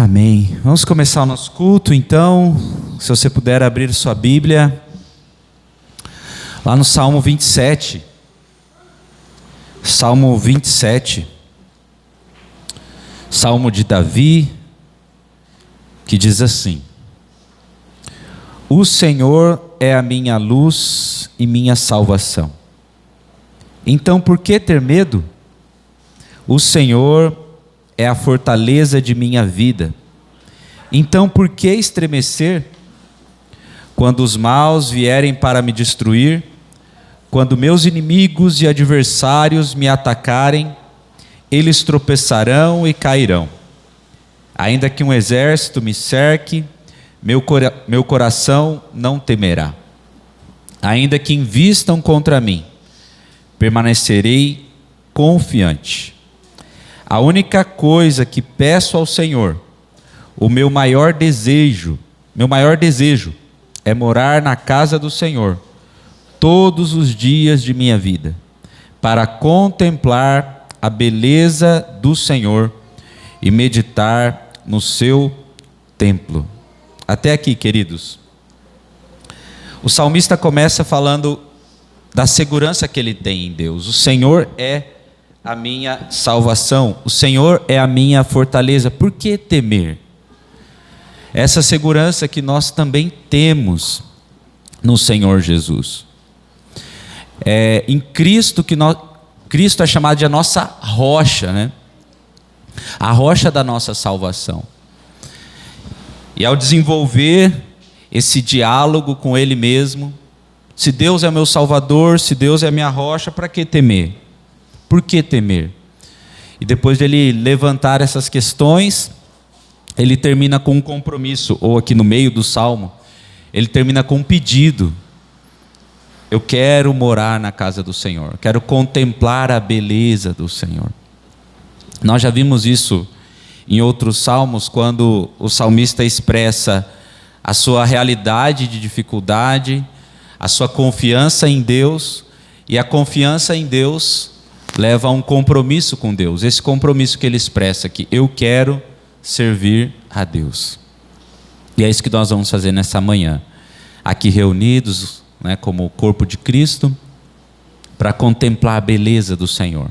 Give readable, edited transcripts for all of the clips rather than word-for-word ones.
Amém. Vamos começar o nosso culto, então. Se você puder abrir sua Bíblia, lá no Salmo 27. Salmo 27. Salmo de Davi, que diz assim: O Senhor é a minha luz e minha salvação. Então por que ter medo? O Senhor é a fortaleza de minha vida. Então por que estremecer? Quando os maus vierem para me destruir, quando meus inimigos e adversários me atacarem, eles tropeçarão e cairão. Ainda que um exército me cerque, meu coração não temerá. Ainda que invistam contra mim, permanecerei confiante. A única coisa que peço ao Senhor, o meu maior desejo é morar na casa do Senhor todos os dias de minha vida, para contemplar a beleza do Senhor e meditar no seu templo. Até aqui, queridos. O salmista começa falando da segurança que ele tem em Deus. O Senhor é a minha salvação, o Senhor é a minha fortaleza. Por que temer? Essa segurança que nós também temos no Senhor Jesus. Em Cristo Cristo é chamado de a nossa rocha, né? A rocha da nossa salvação. E ao desenvolver esse diálogo com Ele mesmo, se Deus é meu Salvador, se Deus é minha rocha, para que temer? Por que temer? E depois de ele levantar essas questões, ele termina com um compromisso, ou aqui no meio do salmo, ele termina com um pedido. Eu quero morar na casa do Senhor, quero contemplar a beleza do Senhor. Nós já vimos isso em outros salmos, quando o salmista expressa a sua realidade de dificuldade, a sua confiança em Deus, e a confiança em Deus leva a um compromisso com Deus. Esse compromisso que ele expressa aqui: eu quero servir a Deus. E é isso que nós vamos fazer nessa manhã, aqui reunidos, né, como o corpo de Cristo, para contemplar a beleza do Senhor,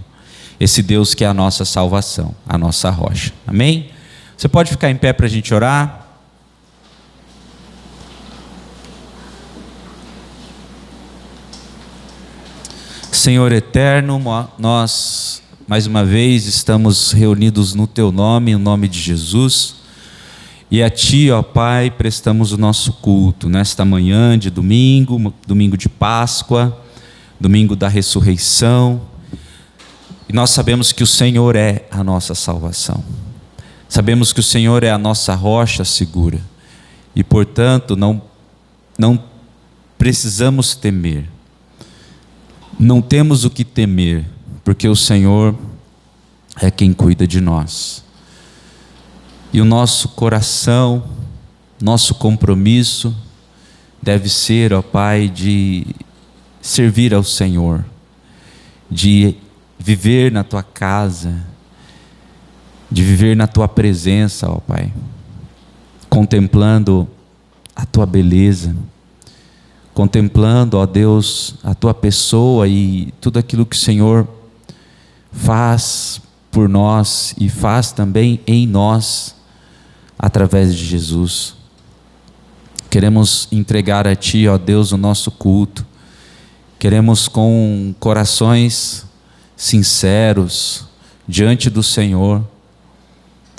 esse Deus que é a nossa salvação, a nossa rocha. Amém? Você pode ficar em pé para a gente orar? Senhor eterno, nós mais uma vez estamos reunidos no Teu nome, no nome de Jesus, e a Ti, ó Pai, prestamos o nosso culto nesta manhã de domingo, domingo de Páscoa, domingo da ressurreição, e nós sabemos que o Senhor é a nossa salvação, sabemos que o Senhor é a nossa rocha segura, e portanto não precisamos temer. Não temos o que temer, porque o Senhor é quem cuida de nós. E o nosso coração, nosso compromisso deve ser, ó Pai, de servir ao Senhor, de viver na Tua casa, de viver na Tua presença, ó Pai, contemplando a Tua beleza, contemplando, ó Deus, a Tua pessoa e tudo aquilo que o Senhor faz por nós e faz também em nós, através de Jesus. Queremos entregar a Ti, ó Deus, o nosso culto. Queremos com corações sinceros diante do Senhor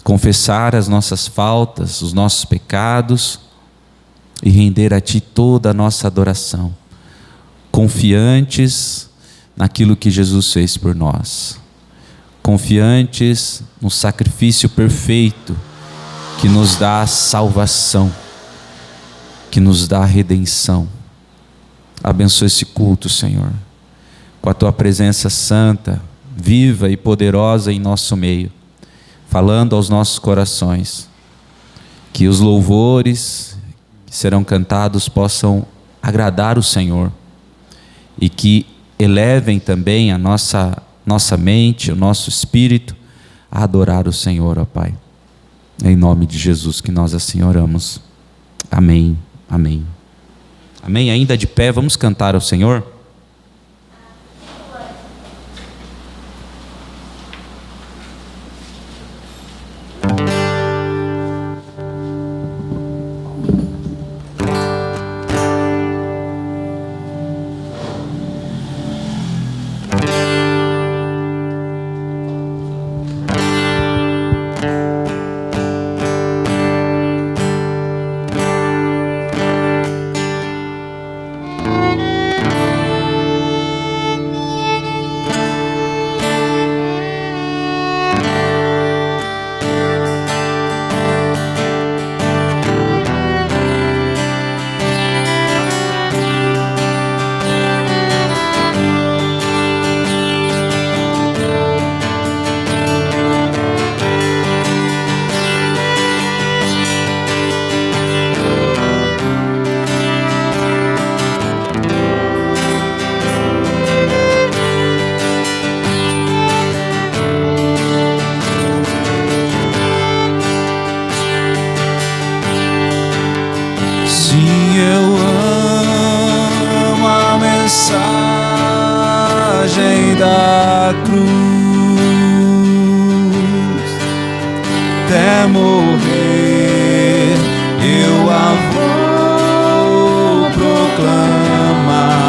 confessar as nossas faltas, os nossos pecados, e render a Ti toda a nossa adoração, confiantes naquilo que Jesus fez por nós, confiantes no sacrifício perfeito que nos dá a salvação, que nos dá a redenção. Abençoa esse culto, Senhor, com a Tua presença santa, viva e poderosa em nosso meio, falando aos nossos corações, que os louvores que serão cantados possam agradar o Senhor e que elevem também a nossa mente, o nosso espírito a adorar o Senhor, ó Pai. Em nome de Jesus que nós assim oramos. Amém, amém. Amém? Ainda de pé, vamos cantar ao Senhor? mensagem da cruz, até morrer eu a vou proclamar.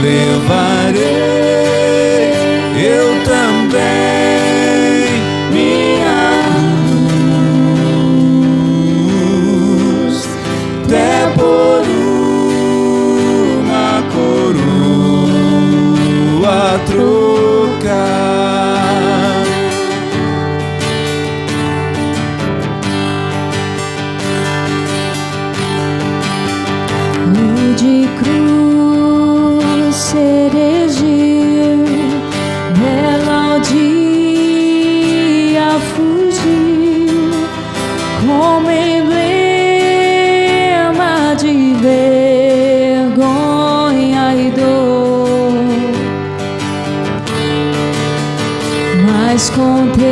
Levarei eu também minha cruz, até por uma coroa trocar. No de cruz cereger, nela ao dia fugir, como emblema de vergonha e dor. Mas contemplo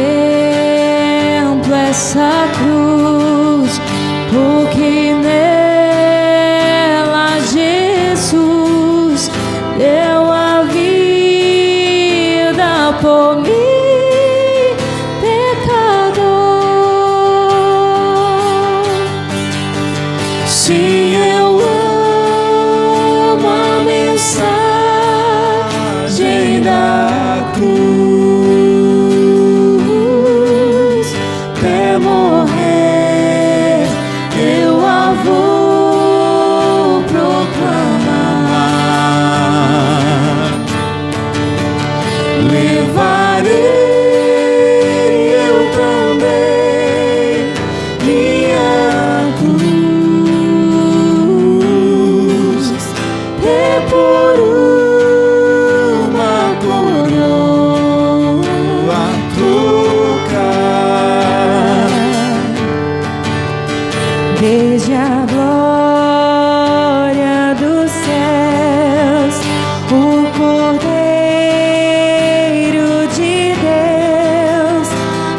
essa cruz, porque nela Jesus deu a vida por mim, pecador. Sim, eu amo a mensagem da cruz, até morrer eu a vou proclamar. Levarei eu também minha cruz, até por uma coroa trocar. Desde a glória dos céus, o Cordeiro de Deus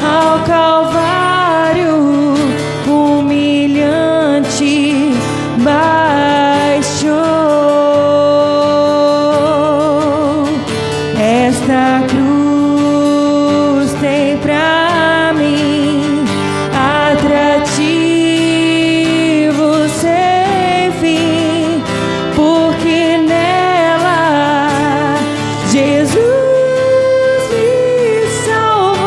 ao Calvário humilhante baixou. Esta cruz tem pra mim atrativo sem fim, porque nela Jesus me salvou.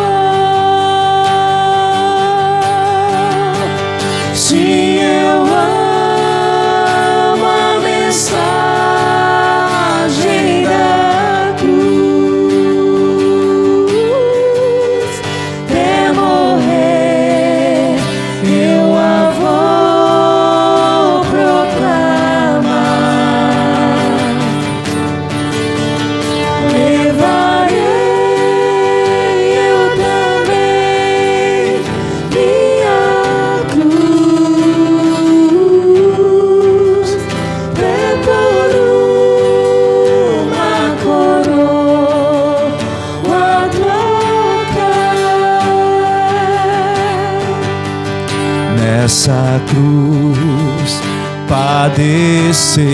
nessa cruz padeceu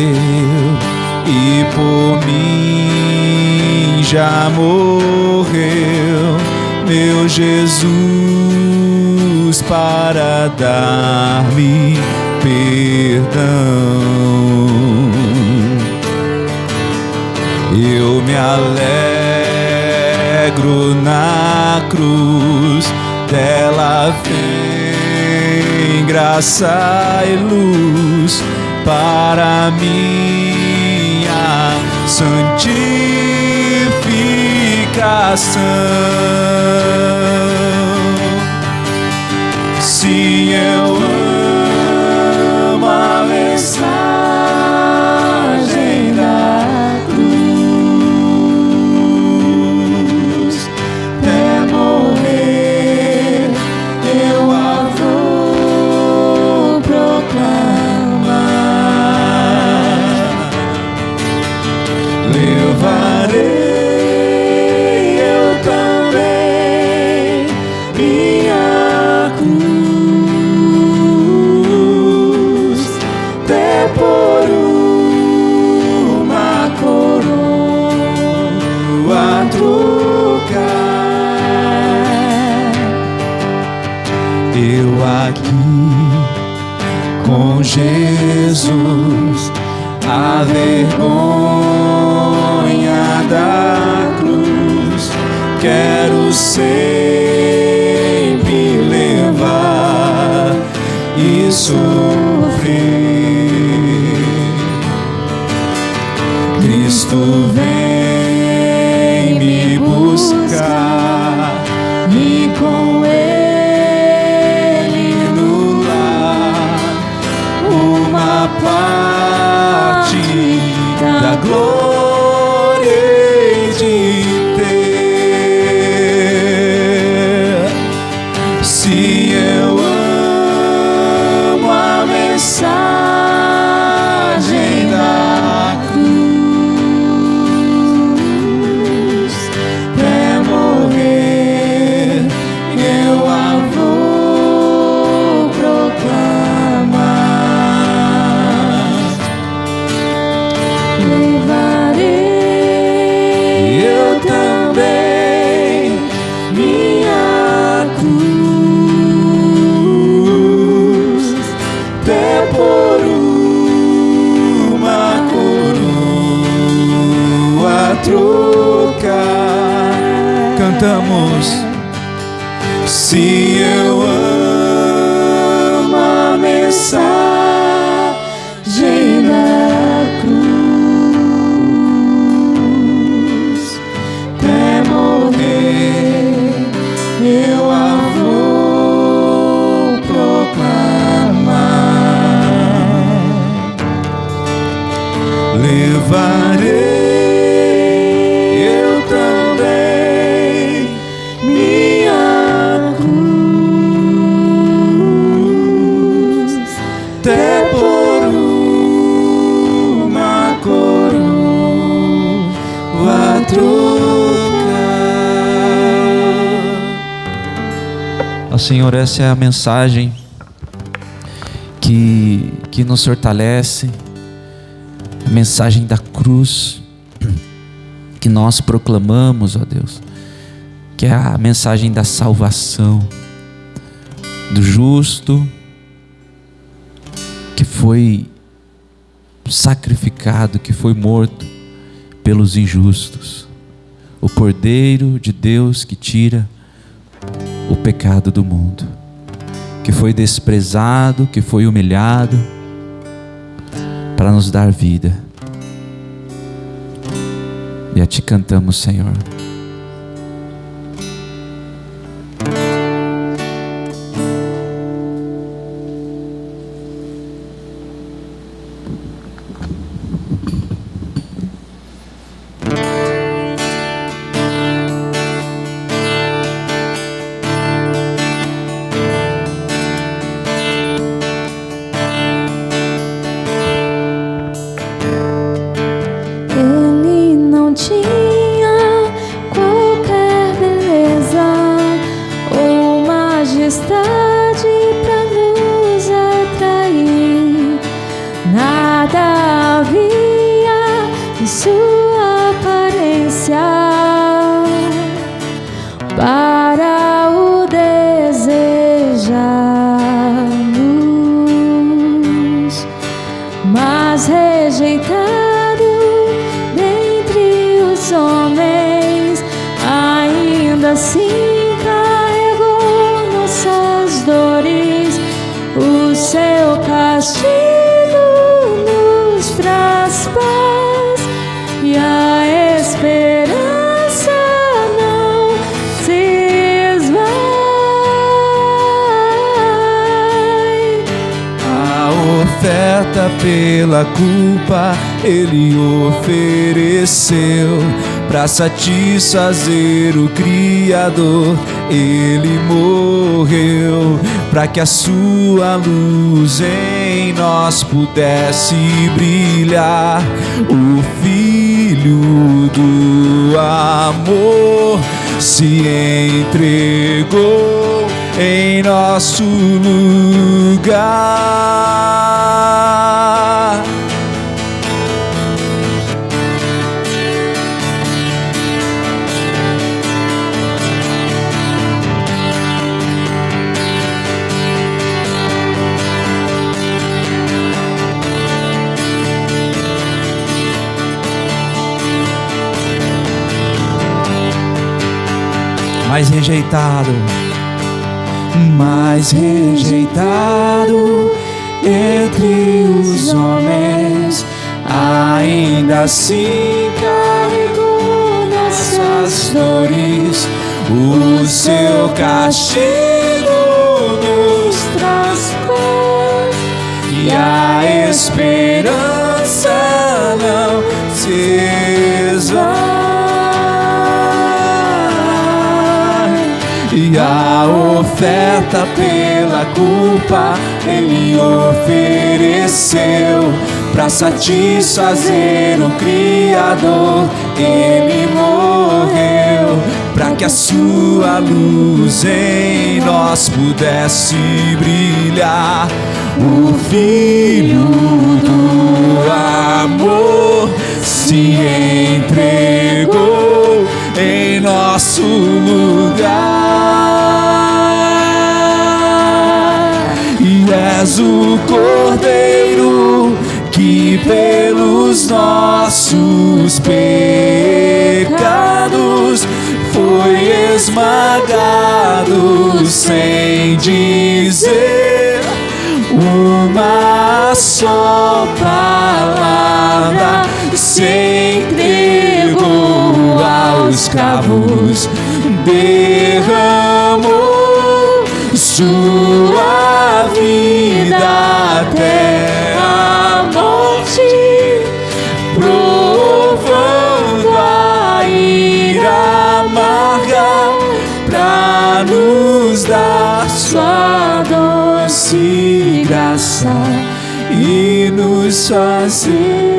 e por mim já morreu, meu Jesus, para dar-me perdão. Eu me alegro na cruz, dela vem graça e luz para minha santificação. Sim, eu amo a mensagem da cruz, até morrer eu a vou proclamar. Levarei eu também minha cruz, até por uma coroa trocar. Eu aqui com Jesus, a vergonha da cruz quero sempre levar e sofrer. Cristo vem me buscar e com Ele no lar uma parte da glória hei de ter. Se eu amo a mensagem da cruz, até morrer eu a vou proclamar. Levarei eu também minha cruz, até por uma coroa trocar. Cantamos. Se eu amo a mensagem da cruz, até morrer eu a vou proclamar. Levarei eu também minha cruz, até por uma coroa trocar. Ó Senhor, essa é a mensagem que nos fortalece, a mensagem da cruz que nós proclamamos, ó Deus, que é a mensagem da salvação, do justo que foi sacrificado, que foi morto pelos injustos, o Cordeiro de Deus que tira o pecado do mundo, que foi desprezado, que foi humilhado para nos dar vida. E a Ti cantamos, Senhor. Ele não tinha qualquer beleza ou majestade pra nos sua aparência para o desejarmos, mas rejeitado dentre os homens, ainda assim carregou nossas dores. O seu castigo nos traz paz e a esperança não se esvai. A oferta pela culpa Ele ofereceu. Para satisfazer o Criador, Ele morreu, para que a sua luz em nós pudesse brilhar. O Filho do amor se entregou em nosso lugar. Mais rejeitado entre os homens, ainda assim carregou nossas dores. O seu castigo nos traz paz e a esperança não se esvai. E a oferta pela culpa Ele ofereceu. Para satisfazer o Criador, Ele morreu, para que a sua luz em nós pudesse brilhar. O Filho do amor se entregou em nosso lugar. E és o Cordeiro que pelos nossos pecados foi esmagado, sem dizer uma só palavra, se entregou aos cravos, derramou sua vida até a morte, provando a ira amarga, pra nos dar sua doce graça e nos fazer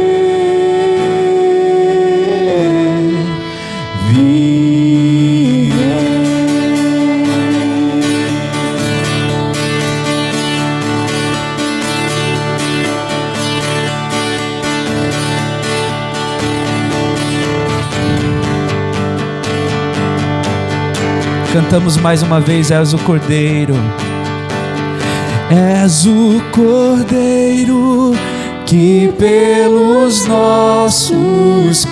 Cantamos mais uma vez, és o Cordeiro. És o Cordeiro que pelos nossos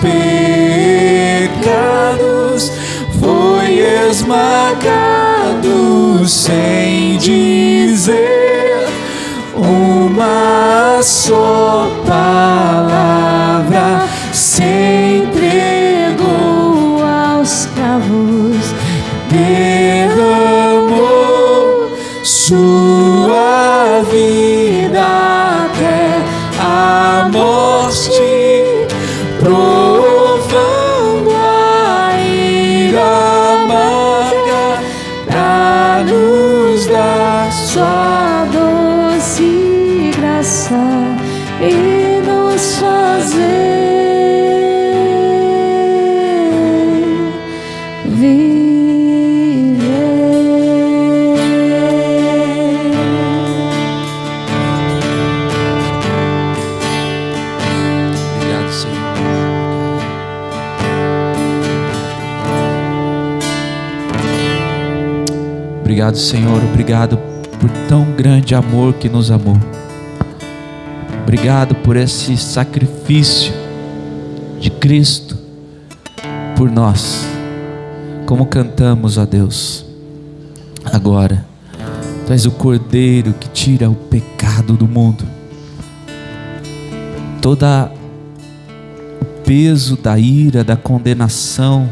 pecados foi esmagado, sem dizer uma só palavra, se entregou aos cravos, derramou sua vida até a morte, provando a ira amarga, pra nos dar sua doce graça e nos fazer Obrigado, Senhor, obrigado por tão grande amor que nos amou. Obrigado por esse sacrifício de Cristo por nós. Como cantamos a Deus agora: Tu és o Cordeiro que tira o pecado do mundo. Todo o peso da ira, da condenação,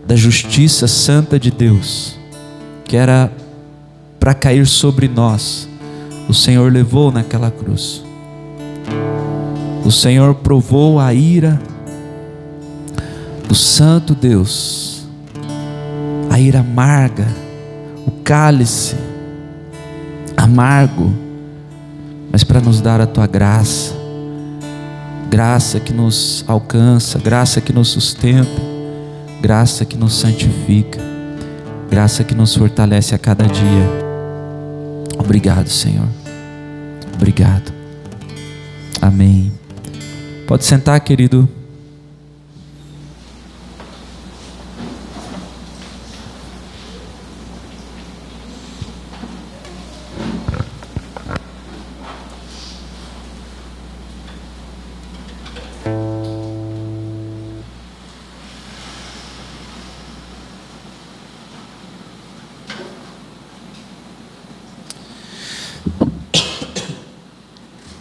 da justiça santa de Deus, que era para cair sobre nós, o Senhor levou naquela cruz. O Senhor provou a ira do Santo Deus, a ira amarga, o cálice amargo, mas para nos dar a Tua graça, graça que nos alcança, graça que nos sustenta, graça que nos santifica, graça que nos fortalece a cada dia. Obrigado, Senhor. Obrigado. Amém. Pode sentar, querido.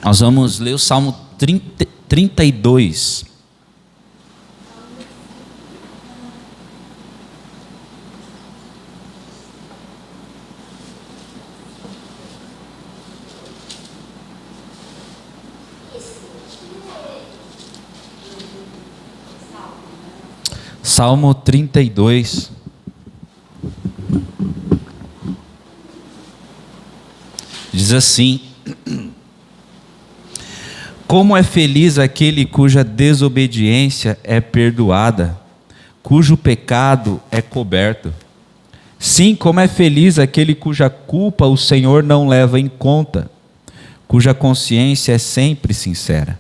Nós vamos ler o Salmo 32. Salmo 32. Diz assim: Como é feliz aquele cuja desobediência é perdoada, cujo pecado é coberto. Sim, como é feliz aquele cuja culpa o Senhor não leva em conta, cuja consciência é sempre sincera.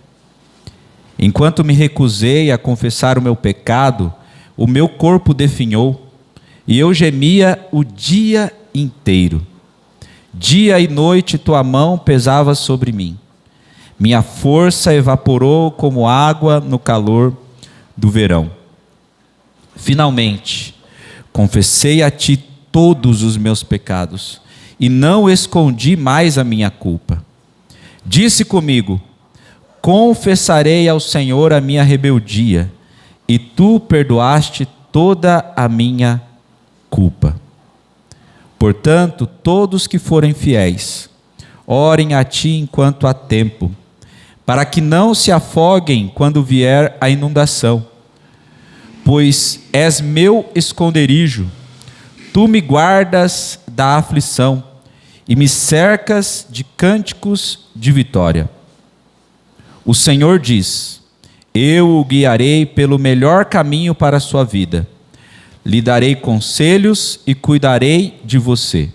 Enquanto me recusei a confessar o meu pecado, o meu corpo definhou, e eu gemia o dia inteiro. Dia e noite tua mão pesava sobre mim. Minha força evaporou como água no calor do verão. Finalmente, confessei a Ti todos os meus pecados, e não escondi mais a minha culpa. Disse comigo: confessarei ao Senhor a minha rebeldia, e Tu perdoaste toda a minha culpa. Portanto, todos que forem fiéis, orem a Ti enquanto há tempo, para que não se afoguem quando vier a inundação. Pois és meu esconderijo, Tu me guardas da aflição e me cercas de cânticos de vitória. O Senhor diz: eu o guiarei pelo melhor caminho para a sua vida. Lhe darei conselhos e cuidarei de você.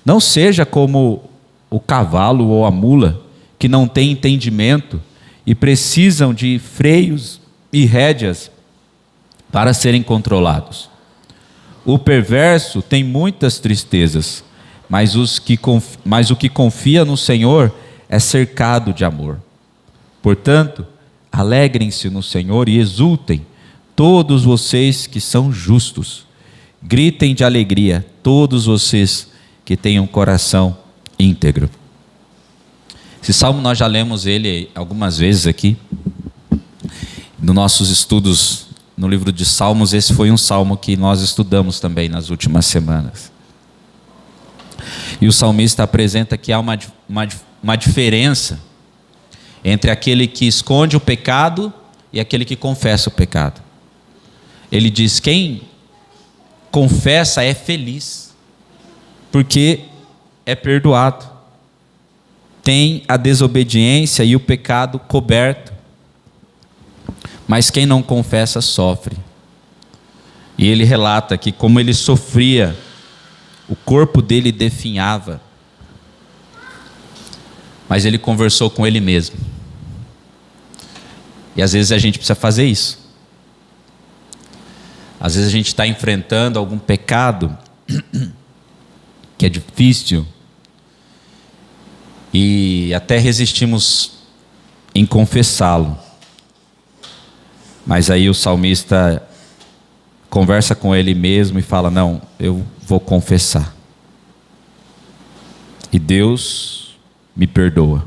Não seja como o cavalo ou a mula, que não têm entendimento e precisam de freios e rédeas para serem controlados. O perverso tem muitas tristezas, mas o que confia no Senhor é cercado de amor. Portanto, alegrem-se no Senhor e exultem, todos vocês que são justos. Gritem de alegria, todos vocês que têm um coração íntegro. Esse salmo nós já lemos ele algumas vezes aqui. Nos nossos estudos no livro de Salmos, esse foi um salmo que nós estudamos também nas últimas semanas. E o salmista apresenta que há uma diferença entre aquele que esconde o pecado e aquele que confessa o pecado. Ele diz: quem confessa é feliz, porque é perdoado. Tem a desobediência e o pecado coberto. Mas quem não confessa sofre. E ele relata que como ele sofria, o corpo dele definhava. Mas ele conversou com ele mesmo. E às vezes a gente precisa fazer isso. Às vezes a gente está enfrentando algum pecado que é difícil, e até resistimos em confessá-lo. Mas aí o salmista conversa com ele mesmo e fala: não, eu vou confessar. E Deus me perdoa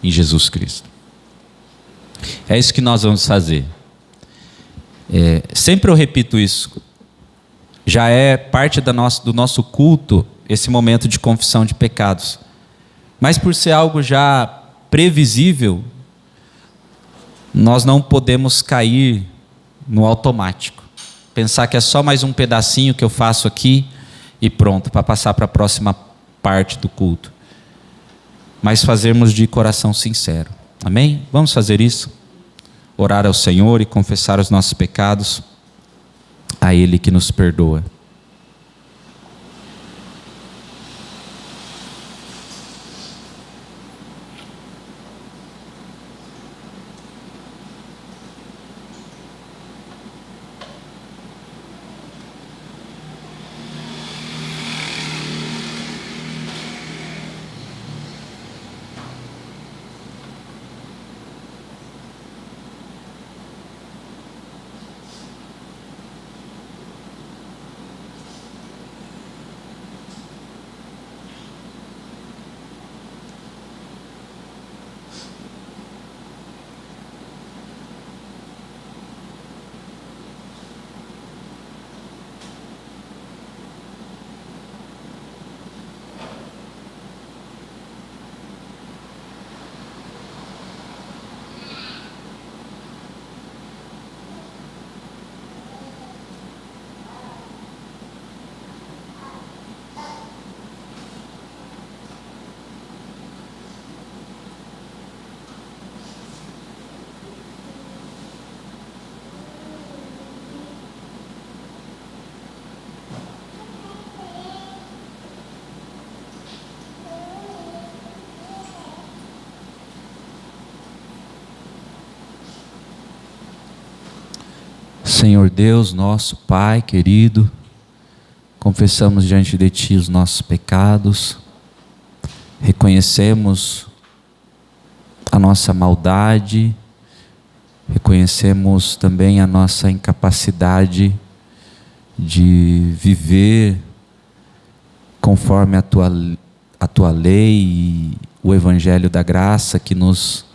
em Jesus Cristo. É isso que nós vamos fazer. Sempre eu repito isso. Já é parte do nosso culto esse momento de confissão de pecados. Mas por ser algo já previsível, nós não podemos cair no automático. Pensar que é só mais um pedacinho que eu faço aqui e pronto, para passar para a próxima parte do culto. Mas fazermos de coração sincero. Amém? Vamos fazer isso? Orar ao Senhor e confessar os nossos pecados a Ele que nos perdoa. Senhor Deus, nosso Pai querido, confessamos diante de Ti os nossos pecados, reconhecemos a nossa maldade, reconhecemos também a nossa incapacidade de viver conforme a Tua lei e o Evangelho da graça que nos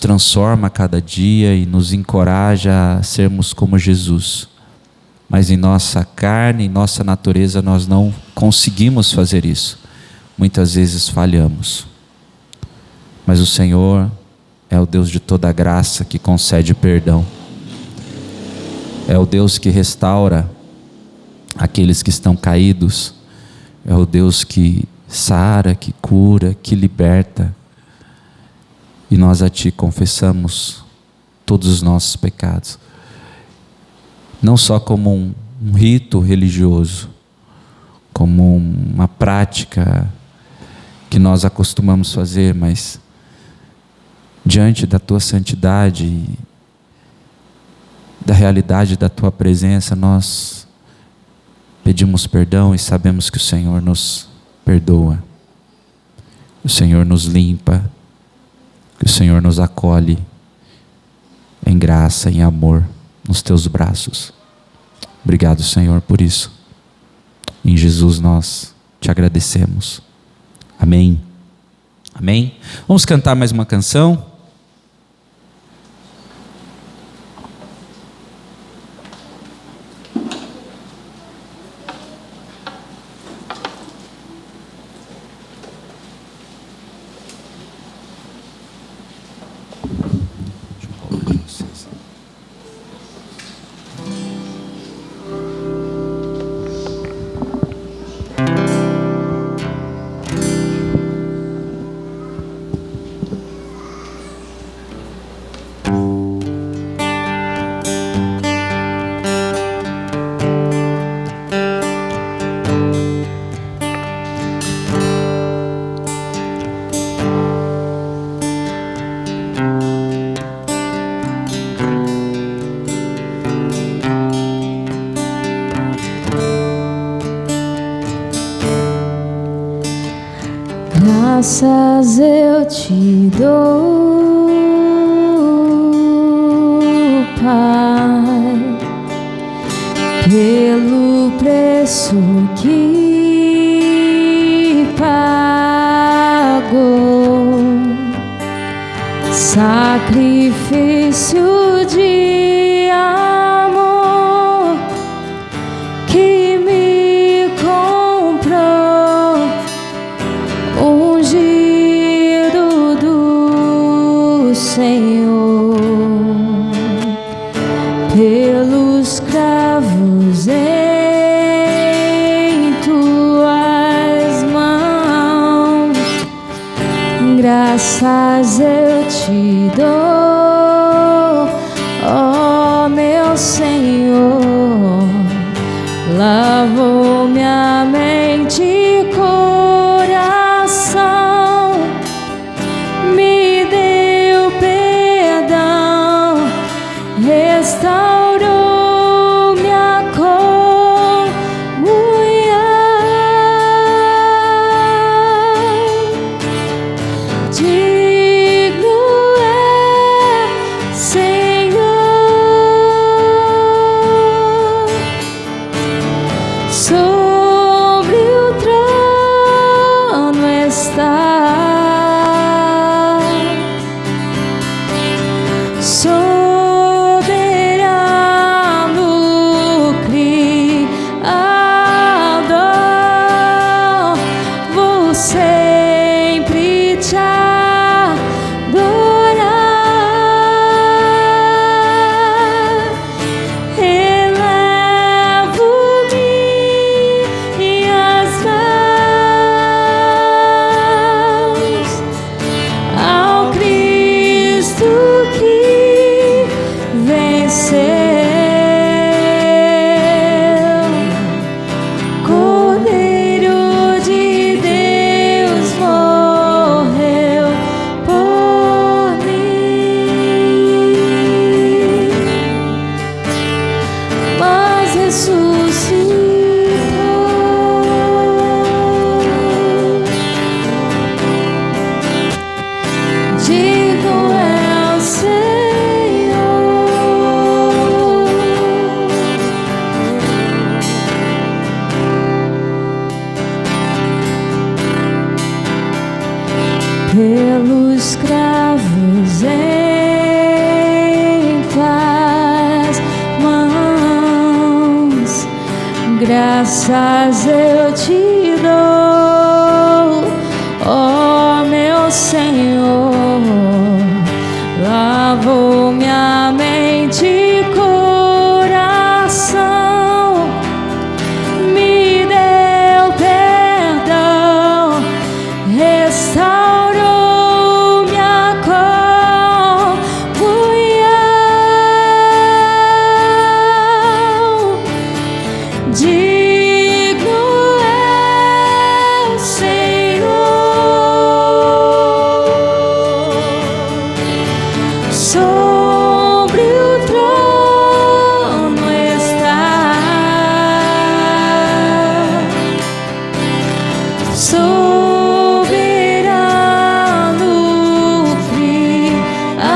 transforma a cada dia e nos encoraja a sermos como Jesus. Mas em nossa carne, em nossa natureza, nós não conseguimos fazer isso. Muitas vezes falhamos. Mas o Senhor é o Deus de toda graça que concede perdão. É o Deus que restaura aqueles que estão caídos. É o Deus que sara, que cura, que liberta. E nós a Ti confessamos todos os nossos pecados. Não só como um rito religioso, como uma prática que nós acostumamos fazer, mas diante da Tua santidade e da realidade da Tua presença, nós pedimos perdão e sabemos que o Senhor nos perdoa. O Senhor nos limpa. Que o Senhor nos acolhe em graça, em amor, nos Teus braços. Obrigado, Senhor, por isso. Em Jesus nós Te agradecemos. Amém. Amém. Vamos cantar mais uma canção. Graças eu te dou, Pai, pelo preço que pagou, sacrifício de amor que me comprou, ungido do Senhor, pelos cravos em tuas mãos. Graças eu te dou, ó meu Senhor. Lavou minha mente e coração, me deu perdão, restaurou minha comunhão. Digno é, Senhor, sobre o trono está, soberano Criador, vou sempre te adorar. Elevo minhas mãos ao Cristo que venceu, Cordeiro de Deus morreu por mim, mas ressuscitou. Digno é o Senhor, pelos cravos em tuas mãos. Graças eu te dou, ó meu Senhor. Lavou minha mente e coração, me deu perdão, restaurou minha comunhão. Digno é o Senhor, sobre o trono está, soberano Criador,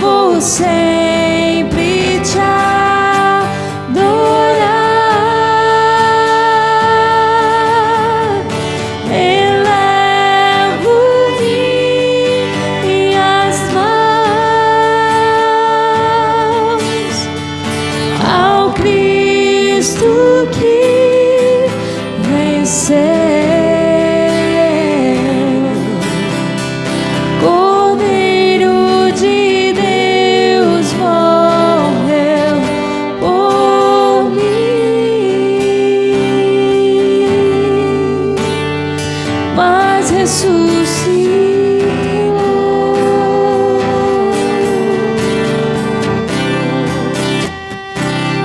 vou sempre te adorar. Elevo minhas mãos ao Cristo que venceu, Cordeiro de Deus morreu por mim, mas ressuscitou.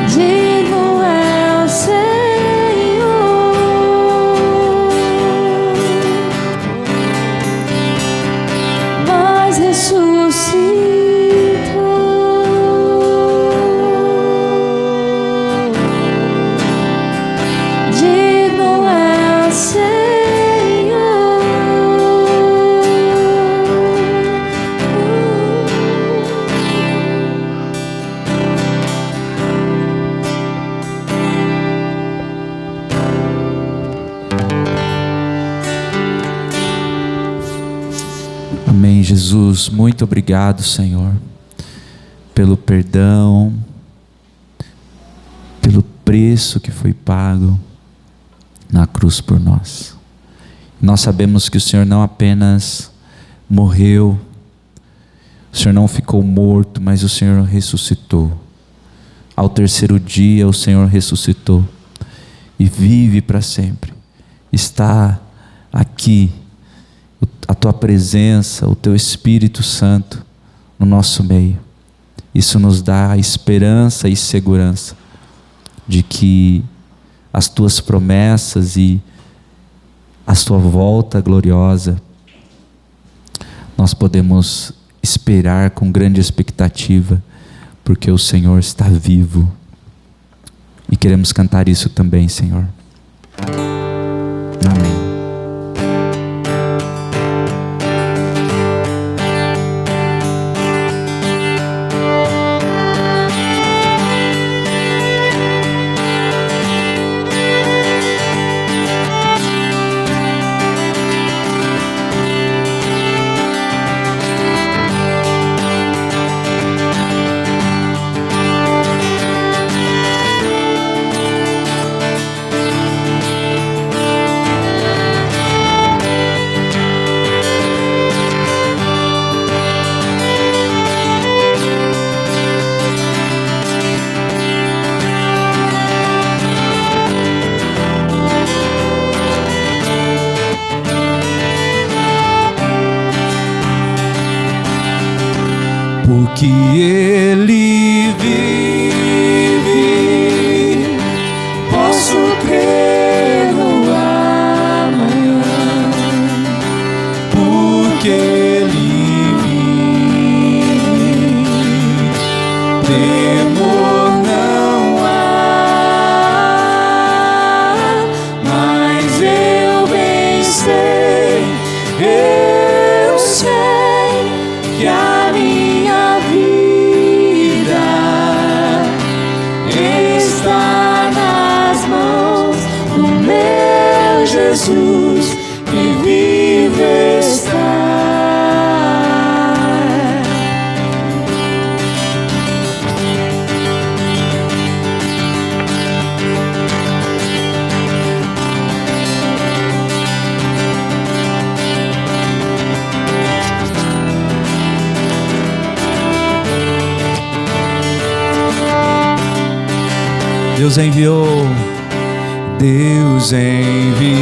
Digno é o Jesus, muito obrigado, Senhor, pelo perdão, pelo preço que foi pago na cruz por nós. Nós sabemos que o Senhor não apenas morreu, o Senhor não ficou morto, mas o Senhor ressuscitou. Ao terceiro dia o Senhor ressuscitou e vive para sempre. Está aqui a tua presença, o teu Espírito Santo no nosso meio. Isso nos dá esperança e segurança de que as tuas promessas e a tua volta gloriosa nós podemos esperar com grande expectativa, porque o Senhor está vivo. E queremos cantar isso também, Senhor. Amém. Porque Ele vive, posso crer no amanhã. Porque Ele vive, temor não há, mas eu bem sei, eu sei que a minha vida está nas mãos do meu Jesus que vive está. Deus enviou, Deus enviou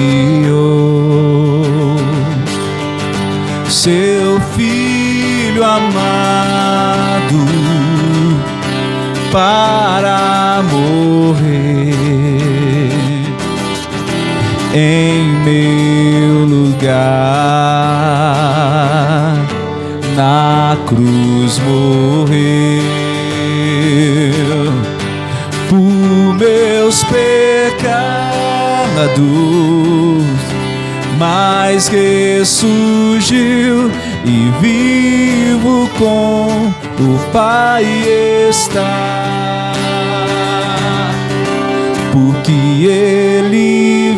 seu Filho amado para morrer em meu lugar, na cruz morreu por meus pecados, mas ressurgiu e vivo com o Pai está. Porque Ele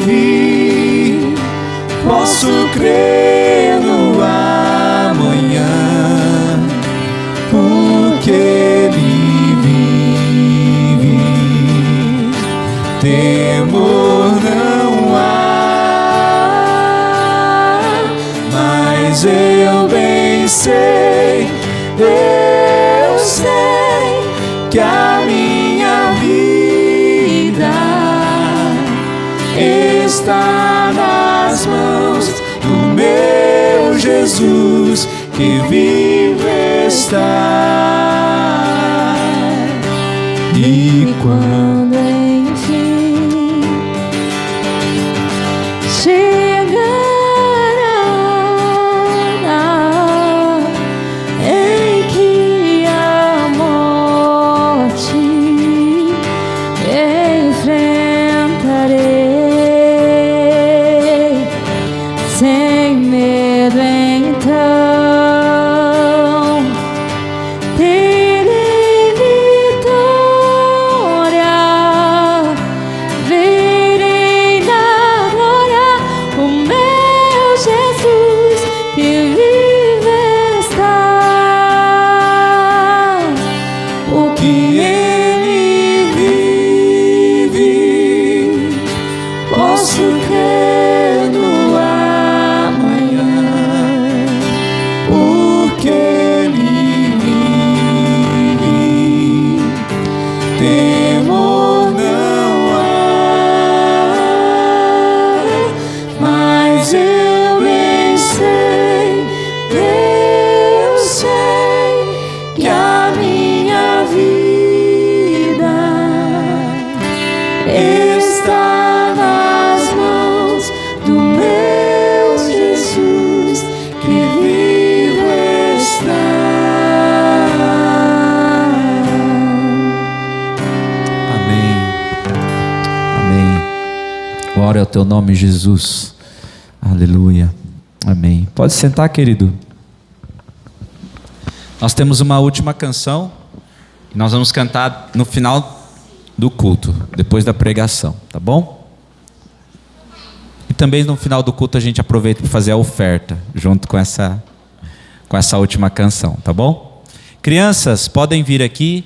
vive, posso crer no amanhã. Porque Ele temor não há, mas eu bem sei, eu sei que a minha vida está nas mãos do meu Jesus que vive está. E quando sem medo, então terei vitória, verei na glória o temor não há, mas eu bem sei, eu sei que a minha vida está nas mãos do meu Jesus, que vivo está. Amém. Amém. Glória ao teu nome, Jesus. Aleluia. Amém. Pode sentar, querido. Nós temos uma última canção e nós vamos cantar no final do culto, depois da pregação, tá bom? E também no final do culto a gente aproveita para fazer a oferta junto com essa última canção, tá bom? Crianças, podem vir aqui.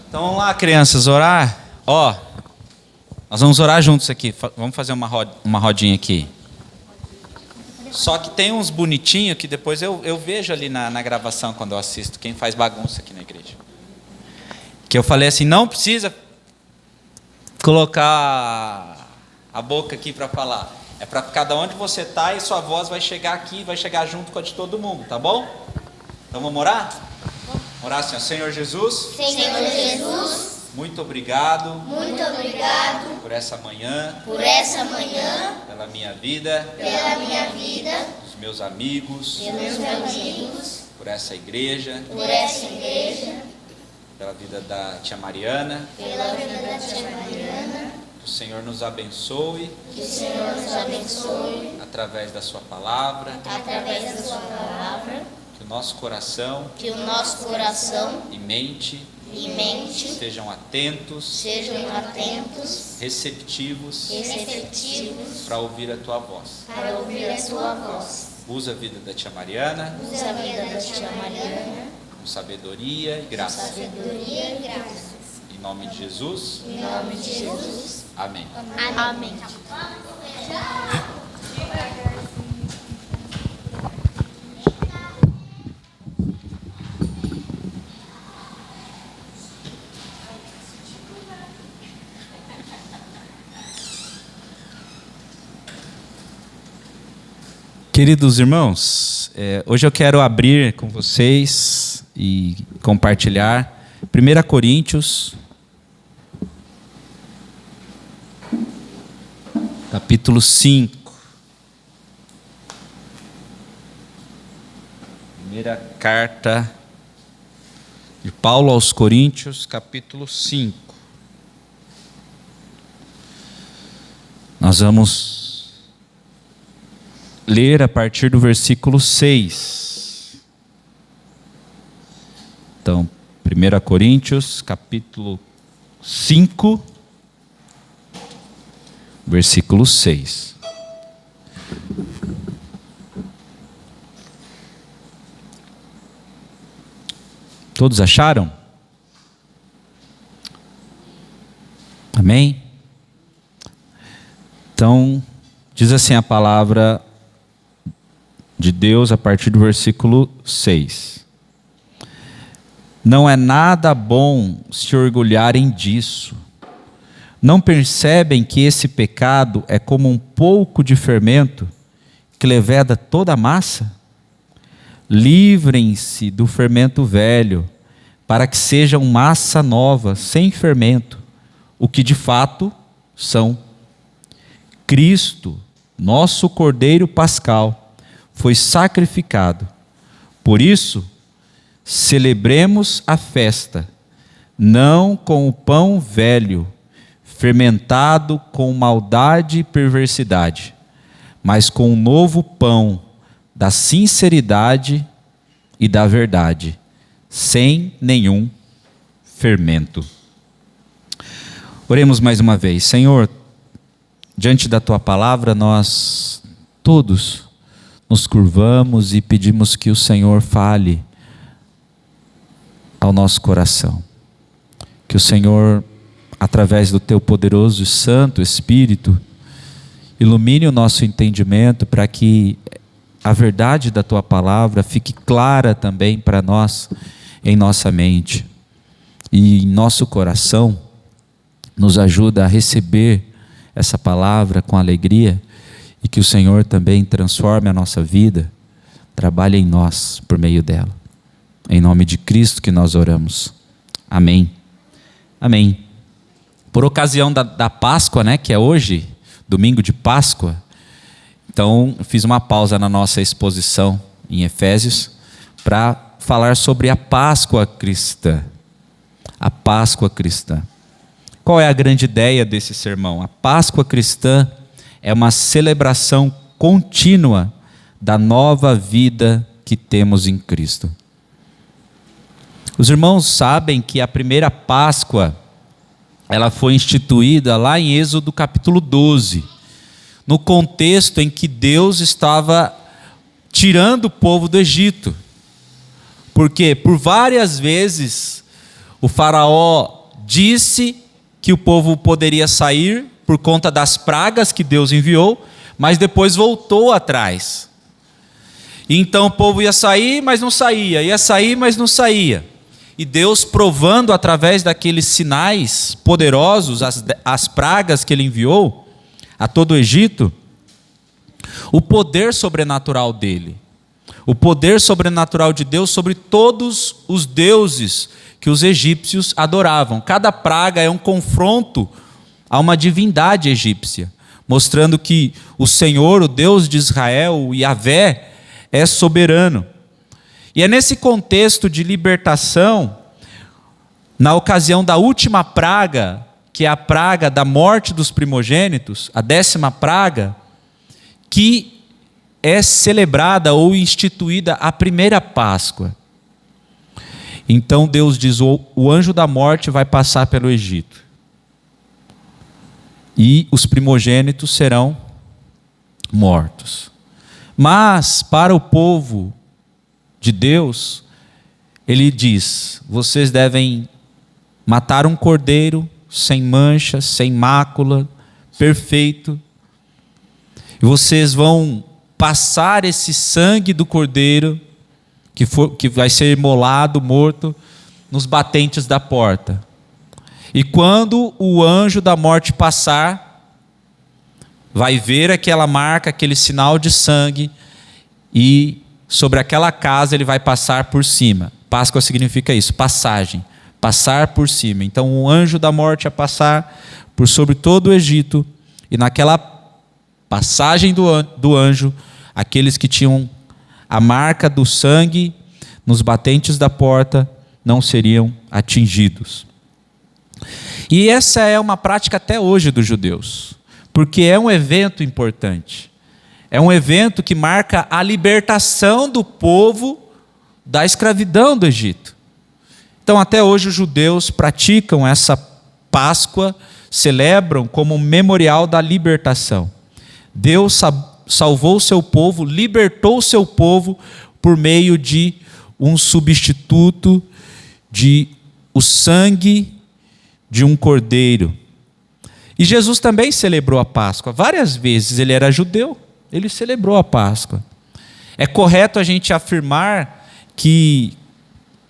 Então vamos lá, crianças, orar. Ó, nós vamos orar juntos aqui. Vamos fazer uma rodinha aqui. Só que tem uns bonitinhos que depois eu vejo ali na gravação quando eu assisto, quem faz bagunça aqui na igreja. Que eu falei assim, não precisa colocar a boca aqui para falar. É para cada onde você está e sua voz vai chegar aqui, vai chegar junto com a de todo mundo, tá bom? Então vamos orar? Orar assim, ó, Senhor Jesus. Senhor Jesus, Muito obrigado muito obrigado por essa manhã, por essa manhã, pela minha vida, pela minha vida, dos meus amigos, pelos meus amigos, por essa igreja, por essa igreja, pela vida da tia Mariana. pela vida da tia Mariana. Que o Senhor nos abençoe Que o Senhor nos abençoe através da sua palavra, através da sua palavra, que o nosso coração que o nosso coração e mente e mente estejam atentos, sejam atentos, receptivos receptivos para ouvir a tua voz. para ouvir a sua voz. Usa a vida da tia Mariana Usa a vida da tia Mariana com sabedoria e com graça. sabedoria e graça. Em nome de Jesus, Em nome de Jesus. amém. Amém. Queridos irmãos, hoje eu quero abrir com vocês e compartilhar 1 Coríntios, capítulo 5. Primeira carta de Paulo aos Coríntios, capítulo 5. Nós vamos ler a partir do versículo 6. Então, 1 Coríntios, capítulo 5, versículo 6. Todos acharam? Amém? Então, diz assim a palavra de Deus a partir do versículo 6. Não é nada bom se orgulharem disso. Não percebem que esse pecado é como um pouco de fermento que leveda toda a massa? Livrem-se do fermento velho, para que sejam massa nova, sem fermento, o que de fato são. Cristo, nosso Cordeiro Pascal, foi sacrificado. Por isso, celebremos a festa, não com o pão velho, fermentado com maldade e perversidade, mas com o novo pão da sinceridade e da verdade, sem nenhum fermento. Oremos mais uma vez. Senhor, diante da Tua palavra, nós todos nos curvamos e pedimos que o Senhor fale ao nosso coração. Que o Senhor, através do Teu poderoso e santo Espírito, ilumine o nosso entendimento para que a verdade da Tua palavra fique clara também para nós, em nossa mente e em nosso coração. Nos ajuda a receber essa palavra com alegria e que o Senhor também transforme a nossa vida, trabalhe em nós por meio dela. Em nome de Cristo que nós oramos. Amém. Amém. Por ocasião da Páscoa, né, que é hoje, domingo de Páscoa, então fiz uma pausa na nossa exposição em Efésios para falar sobre a Páscoa cristã. A Páscoa cristã. Qual é a grande ideia desse sermão? A Páscoa cristã é uma celebração contínua da nova vida que temos em Cristo. Os irmãos sabem que a primeira Páscoa, ela foi instituída lá em Êxodo capítulo 12, no contexto em que Deus estava tirando o povo do Egito. Porque por várias vezes o faraó disse que o povo poderia sair por conta das pragas que Deus enviou, mas depois voltou atrás. Então o povo ia sair, mas não saía, ia sair, mas não saía. E Deus, provando através daqueles sinais poderosos, as pragas que Ele enviou a todo o Egito, o poder sobrenatural dele, o poder sobrenatural de Deus sobre todos os deuses que os egípcios adoravam. Cada praga é um confronto a uma divindade egípcia, mostrando que o Senhor, o Deus de Israel, o Yahvé, é soberano. E é nesse contexto de libertação, na ocasião da última praga, que é a praga da morte dos primogênitos, a 10ª praga, que é celebrada ou instituída a primeira Páscoa. Então Deus diz, o anjo da morte vai passar pelo Egito. E os primogênitos serão mortos. Mas para o povo de Deus, Ele diz, vocês devem matar um cordeiro sem mancha, sem mácula, perfeito. E vocês vão passar esse sangue do cordeiro, que vai ser imolado, morto, nos batentes da porta. E quando o anjo da morte passar, vai ver aquela marca, aquele sinal de sangue, e sobre aquela casa ele vai passar por cima. Páscoa significa isso, passagem, passar por cima. Então o anjo da morte ia passar por sobre todo o Egito, e naquela passagem do anjo, aqueles que tinham a marca do sangue nos batentes da porta não seriam atingidos. E essa é uma prática até hoje dos judeus, porque é um evento importante. É um evento que marca a libertação do povo da escravidão do Egito. Então até hoje os judeus praticam essa Páscoa, celebram como um memorial da libertação. Deus salvou o seu povo, libertou o seu povo por meio de um substituto, de o sangue de um cordeiro. E Jesus também celebrou a Páscoa. Várias vezes ele era judeu, ele celebrou a Páscoa. É correto a gente afirmar que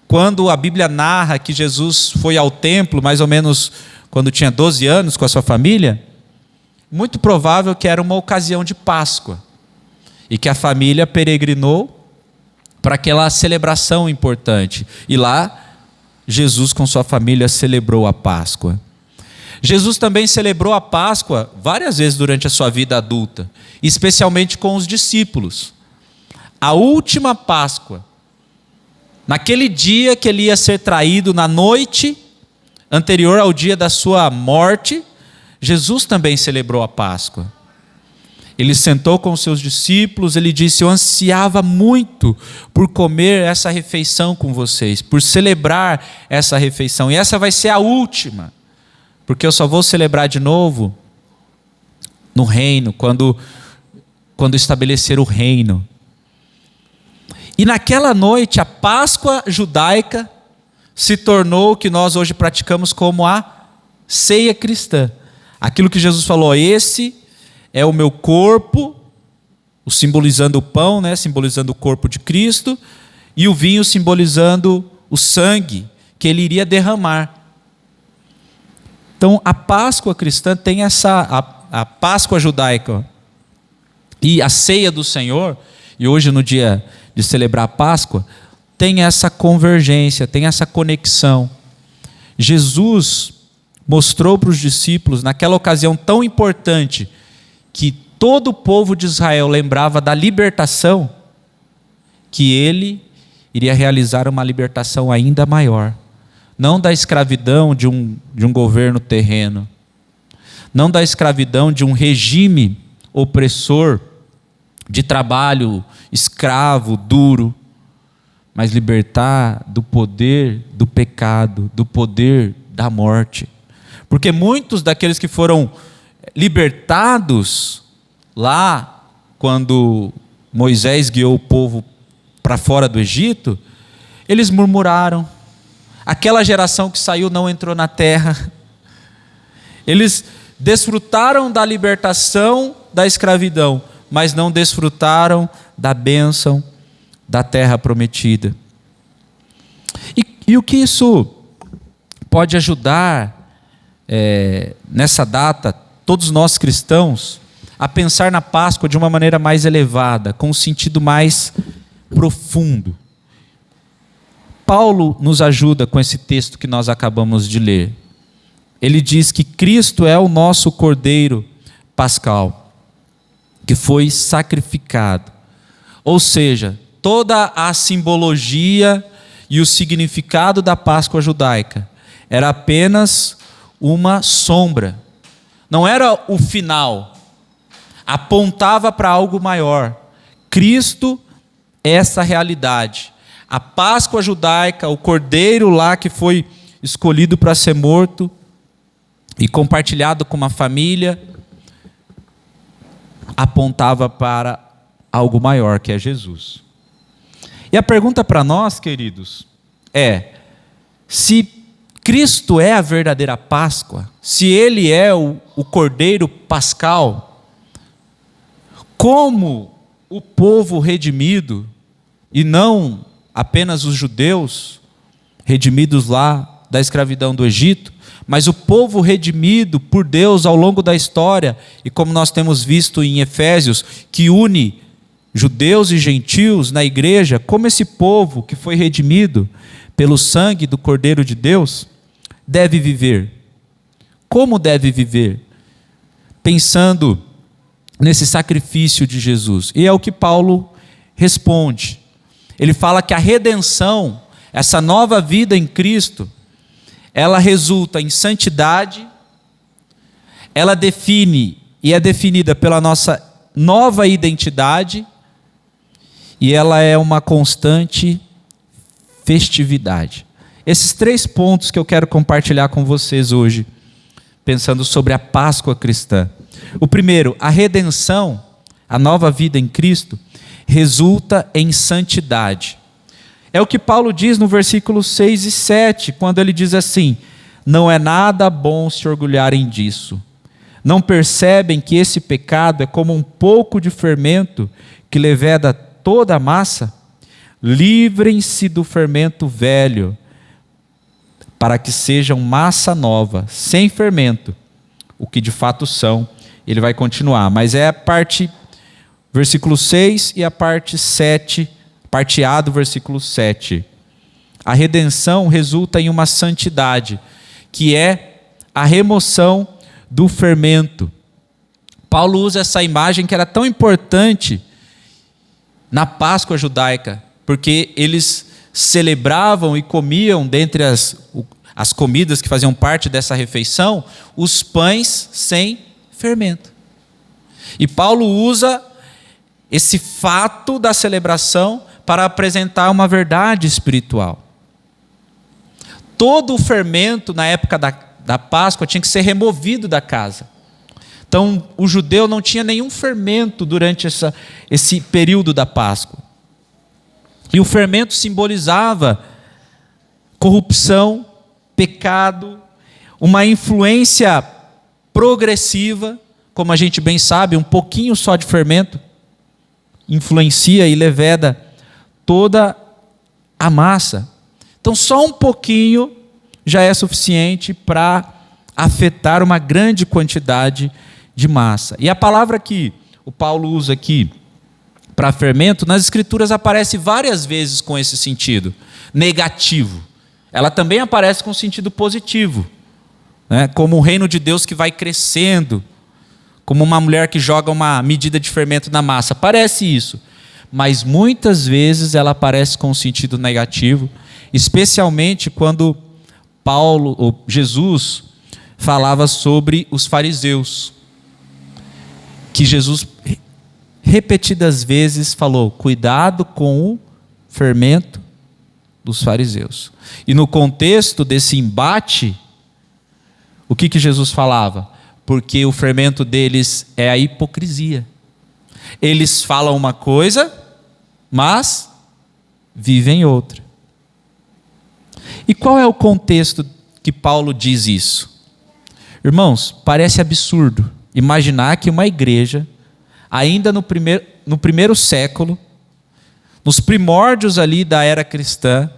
quando a Bíblia narra que Jesus foi ao templo, mais ou menos quando tinha 12 anos com a sua família, muito provável que era uma ocasião de Páscoa, e que a família peregrinou para aquela celebração importante. E lá, Jesus com sua família celebrou a Páscoa. Jesus também celebrou a Páscoa várias vezes durante a sua vida adulta, especialmente com os discípulos. A última Páscoa, naquele dia que ele ia ser traído, na noite anterior ao dia da sua morte, Jesus também celebrou a Páscoa. Ele sentou com os seus discípulos, ele disse: eu ansiava muito por comer essa refeição com vocês, por celebrar essa refeição, e essa vai ser a última, porque eu só vou celebrar de novo no reino, quando estabelecer o reino. E naquela noite, a Páscoa judaica se tornou o que nós hoje praticamos como a ceia cristã. Aquilo que Jesus falou: esse é o meu corpo, o simbolizando o pão, né, simbolizando o corpo de Cristo, e o vinho simbolizando o sangue que ele iria derramar. Então a Páscoa cristã tem a Páscoa judaica e a ceia do Senhor, e hoje no dia de celebrar a Páscoa, tem essa convergência, tem essa conexão. Jesus mostrou para os discípulos, naquela ocasião tão importante, que todo o povo de Israel lembrava da libertação, que ele iria realizar uma libertação ainda maior, não da escravidão de um governo terreno, não da escravidão de um regime opressor, de trabalho escravo, duro, mas libertar do poder do pecado, do poder da morte. Porque muitos daqueles que foram libertados lá, quando Moisés guiou o povo para fora do Egito, eles murmuraram. Aquela geração que saiu não entrou na terra. Eles desfrutaram da libertação da escravidão, mas não desfrutaram da bênção da terra prometida. E o que isso pode ajudar nessa data, todos nós cristãos, a pensar na Páscoa de uma maneira mais elevada, com um sentido mais profundo? Paulo nos ajuda com esse texto que nós acabamos de ler. Ele diz que Cristo é o nosso Cordeiro Pascal, que foi sacrificado. Ou seja, toda a simbologia e o significado da Páscoa judaica era apenas uma sombra, não era o final, apontava para algo maior. Cristo é essa realidade. A Páscoa judaica, o cordeiro lá que foi escolhido para ser morto e compartilhado com uma família, apontava para algo maior, que é Jesus. E a pergunta para nós, queridos, é: se Cristo é a verdadeira Páscoa, se Ele é o Cordeiro Pascal, como o povo redimido, e não apenas os judeus redimidos lá da escravidão do Egito, mas o povo redimido por Deus ao longo da história, e como nós temos visto em Efésios, que une judeus e gentios na igreja, como esse povo que foi redimido pelo sangue do Cordeiro de Deus deve viver? Como deve viver? Pensando nesse sacrifício de Jesus. E é o que Paulo responde. Ele fala que a redenção, essa nova vida em Cristo, ela resulta em santidade, ela define e é definida pela nossa nova identidade, e ela é uma constante festividade. Esses 3 pontos que eu quero compartilhar com vocês hoje, pensando sobre a Páscoa cristã. O primeiro, a redenção, a nova vida em Cristo, resulta em santidade. É o que Paulo diz no versículos 6 e 7, quando ele diz assim: não é nada bom se orgulharem disso. Não percebem que esse pecado é como um pouco de fermento que leveda toda a massa? Livrem-se do fermento velho, para que sejam massa nova, sem fermento, o que de fato são. Ele vai continuar, mas é a parte, versículo 6 e a parte 7, parte A do versículo 7. A redenção resulta em uma santidade, que é a remoção do fermento. Paulo usa essa imagem que era tão importante na Páscoa judaica, porque eles celebravam e comiam, dentre as comidas que faziam parte dessa refeição, os pães sem fermento. E Paulo usa esse fato da celebração para apresentar uma verdade espiritual. Todo o fermento na época da Páscoa tinha que ser removido da casa. Então, o judeu não tinha nenhum fermento durante esse período da Páscoa. E o fermento simbolizava corrupção, pecado, uma influência progressiva, como a gente bem sabe, um pouquinho só de fermento influencia e leveda toda a massa. Então, só um pouquinho já é suficiente para afetar uma grande quantidade de massa. E a palavra que o Paulo usa aqui para fermento, nas Escrituras aparece várias vezes com esse sentido negativo. Ela também aparece com sentido positivo, né? Como o reino de Deus que vai crescendo, como uma mulher que joga uma medida de fermento na massa. Parece isso, mas muitas vezes ela aparece com um sentido negativo, especialmente quando Jesus falava sobre os fariseus, que Jesus repetidas vezes falou: cuidado com o fermento dos fariseus. E no contexto desse embate, o que Jesus falava? Porque o fermento deles é a hipocrisia. Eles falam uma coisa, mas vivem outra. E qual é o contexto que Paulo diz isso? Irmãos, parece absurdo imaginar que uma igreja, ainda no primeiro século, nos primórdios ali da era cristã,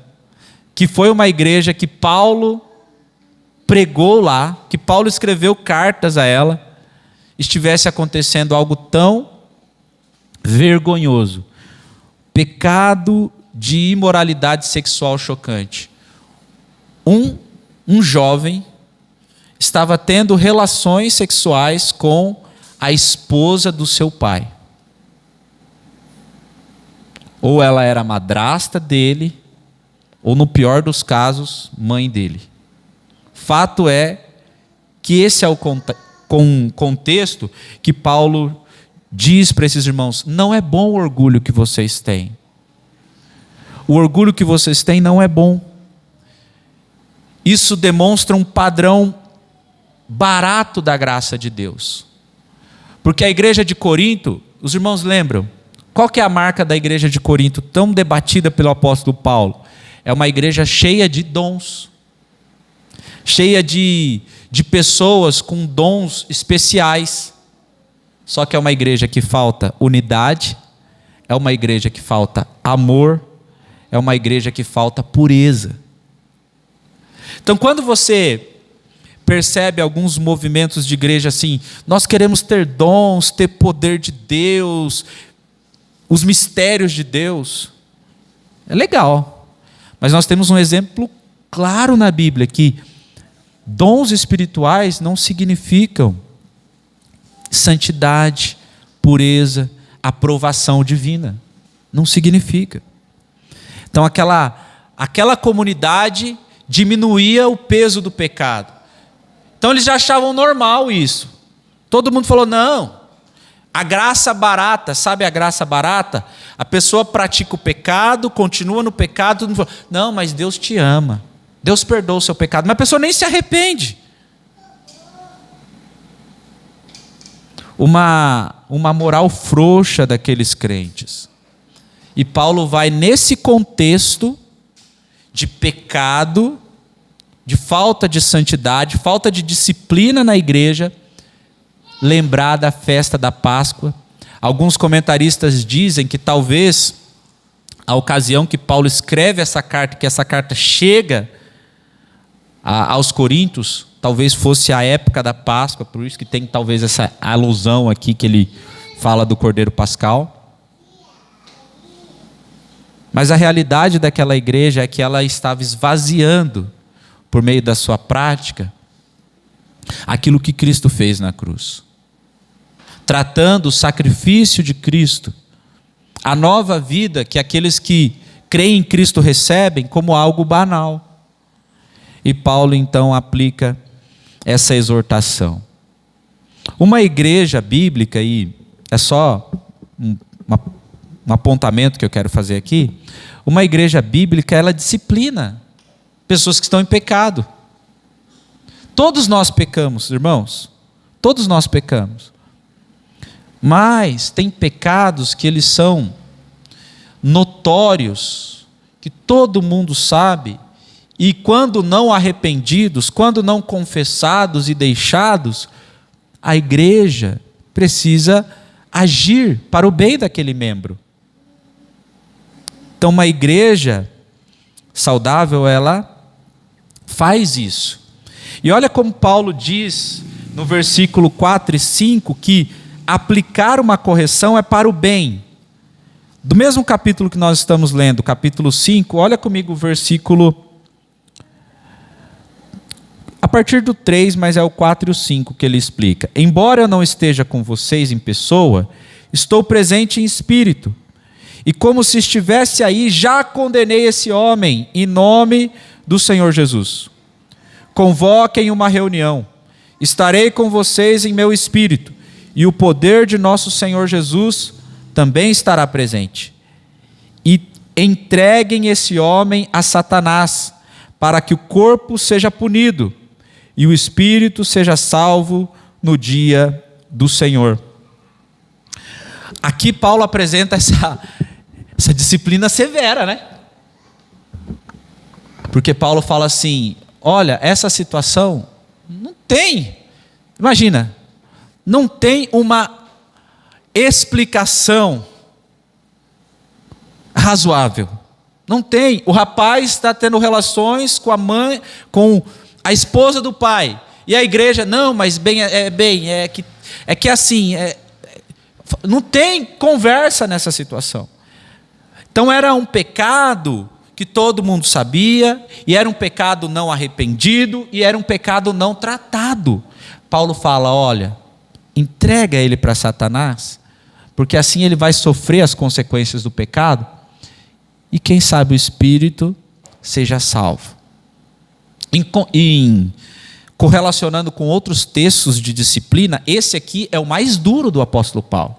que foi uma igreja que Paulo pregou lá, que Paulo escreveu cartas a ela, estivesse acontecendo algo tão vergonhoso. Pecado de imoralidade sexual chocante. Um jovem estava tendo relações sexuais com a esposa do seu pai. Ou ela era madrasta dele, ou no pior dos casos, mãe dele. Fato é que esse é o contexto que Paulo diz para esses irmãos: não é bom o orgulho que vocês têm. O orgulho que vocês têm não é bom. Isso demonstra um padrão barato da graça de Deus. Porque a igreja de Corinto, os irmãos lembram, qual que é a marca da igreja de Corinto, tão debatida pelo apóstolo Paulo? É uma igreja cheia de dons, cheia de pessoas com dons especiais. Só que é uma igreja que falta unidade, é uma igreja que falta amor, é uma igreja que falta pureza. Então, quando você percebe alguns movimentos de igreja assim, nós queremos ter dons, ter poder de Deus, os mistérios de Deus, é legal, mas nós temos um exemplo claro na Bíblia, que dons espirituais não significam santidade, pureza, aprovação divina, não significa. Então aquela comunidade diminuía o peso do pecado. Então eles já achavam normal isso. Todo mundo falou: não, a graça barata, sabe a graça barata? A pessoa pratica o pecado, continua no pecado, todo mundo fala: não, mas Deus te ama, Deus perdoa o seu pecado, mas a pessoa nem se arrepende. Uma moral frouxa daqueles crentes. E Paulo vai nesse contexto de pecado, de falta de santidade, falta de disciplina na igreja, lembrar da festa da Páscoa. Alguns comentaristas dizem que talvez a ocasião que Paulo escreve essa carta, que essa carta chega aos Coríntios, talvez fosse a época da Páscoa, por isso que tem talvez essa alusão aqui que ele fala do Cordeiro Pascal. Mas a realidade daquela igreja é que ela estava esvaziando, por meio da sua prática, aquilo que Cristo fez na cruz. Tratando o sacrifício de Cristo, a nova vida que aqueles que creem em Cristo recebem, como algo banal. E Paulo então aplica essa exortação. Uma igreja bíblica, e é só um apontamento que eu quero fazer aqui, uma igreja bíblica, ela disciplina pessoas que estão em pecado. Todos nós pecamos, irmãos. Todos nós pecamos. Mas tem pecados que eles são notórios, que todo mundo sabe, e quando não arrependidos, quando não confessados e deixados, a igreja precisa agir para o bem daquele membro. Então, uma igreja saudável, ela faz isso. E olha como Paulo diz no versículo 4 e 5 que aplicar uma correção é para o bem. Do mesmo capítulo que nós estamos lendo, capítulo 5, olha comigo o versículo, a partir do 3, mas é o 4 e o 5 que ele explica. Embora eu não esteja com vocês em pessoa, estou presente em espírito. E como se estivesse aí, já condenei esse homem em nome do Senhor Jesus. Convoquem uma reunião. Estarei com vocês em meu espírito. E o poder de nosso Senhor Jesus também estará presente. E entreguem esse homem a Satanás, para que o corpo seja punido e o espírito seja salvo no dia do Senhor. Aqui Paulo apresenta essa disciplina severa, né? Porque Paulo fala assim, olha, essa situação não tem, imagina, não tem uma explicação razoável. Não tem. O rapaz está tendo relações com a mãe, com a esposa do pai. E a igreja, não, mas é que assim, não tem conversa nessa situação. Então era um pecado que todo mundo sabia, e era um pecado não arrependido, e era um pecado não tratado. Paulo fala, olha, entrega ele para Satanás, porque assim ele vai sofrer as consequências do pecado, e quem sabe o espírito seja salvo. Correlacionando com outros textos de disciplina, esse aqui é o mais duro do apóstolo Paulo,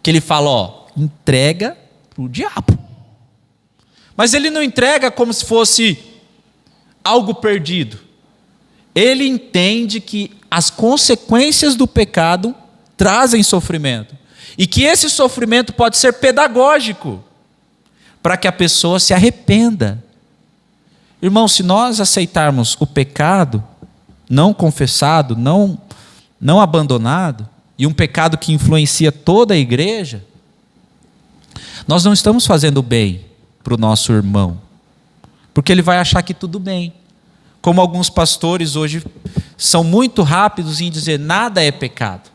que ele fala, ó, entrega para o diabo. Mas ele não entrega como se fosse algo perdido. Ele entende que as consequências do pecado trazem sofrimento. E que esse sofrimento pode ser pedagógico, para que a pessoa se arrependa. Irmão, se nós aceitarmos o pecado, não confessado, não abandonado, e um pecado que influencia toda a igreja, nós não estamos fazendo bem para o nosso irmão, porque ele vai achar que tudo bem. Como alguns pastores hoje são muito rápidos em dizer nada é pecado.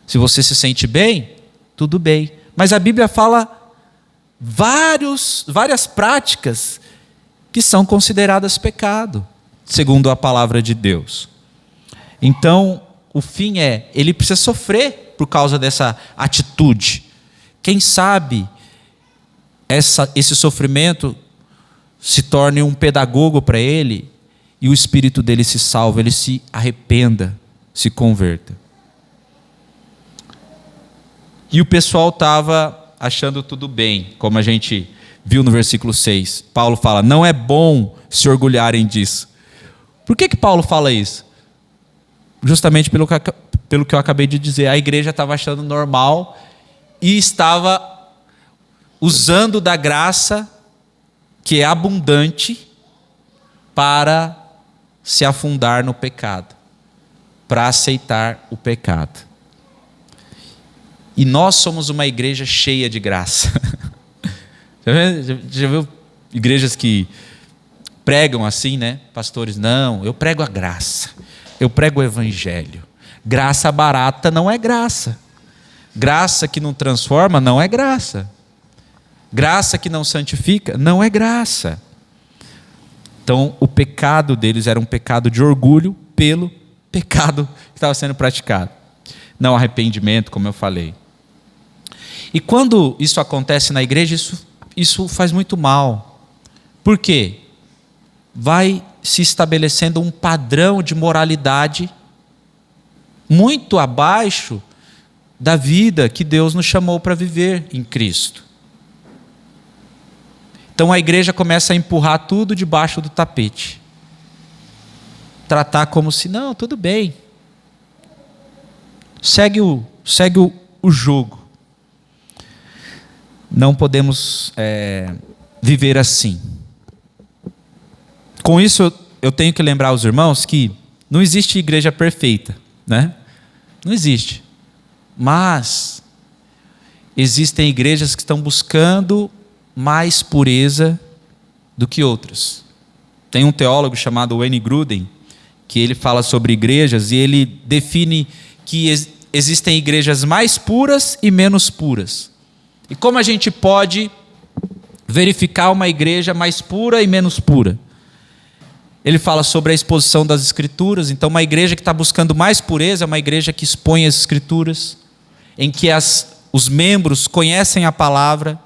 Se você se sente bem, tudo bem. Mas a Bíblia fala várias práticas que são consideradas pecado, segundo a palavra de Deus. Então, o fim é, ele precisa sofrer por causa dessa atitude. Quem sabe esse sofrimento se torne um pedagogo para ele, e o espírito dele se salva, ele se arrependa, se converta. E o pessoal estava achando tudo bem, como a gente viu no versículo 6. Paulo fala, não é bom se orgulharem disso. Por que Paulo fala isso? Justamente pelo que eu acabei de dizer. A igreja estava achando normal e estava usando da graça que é abundante para se afundar no pecado, para aceitar o pecado. E nós somos uma igreja cheia de graça. Já viu igrejas que pregam assim, né? Pastores, não, eu prego a graça, eu prego o evangelho. Graça barata não é graça. Graça que não transforma não é graça. Graça que não santifica não é graça. Então, o pecado deles era um pecado de orgulho pelo pecado que estava sendo praticado. Não arrependimento, como eu falei. E quando isso acontece na igreja, isso faz muito mal. Por quê? Vai se estabelecendo um padrão de moralidade muito abaixo da vida que Deus nos chamou para viver em Cristo. Então a igreja começa a empurrar tudo debaixo do tapete. Tratar como se, não, tudo bem. Segue o jogo. Não podemos viver assim. Com isso, eu tenho que lembrar os irmãos que não existe igreja perfeita, né? Não existe. Mas existem igrejas que estão buscando mais pureza do que outras. Tem um teólogo chamado Wayne Grudem, que ele fala sobre igrejas e ele define que existem igrejas mais puras e menos puras. E como a gente pode verificar uma igreja mais pura e menos pura? Ele fala sobre a exposição das Escrituras. Então, uma igreja que está buscando mais pureza é uma igreja que expõe as Escrituras, em que os membros conhecem a palavra,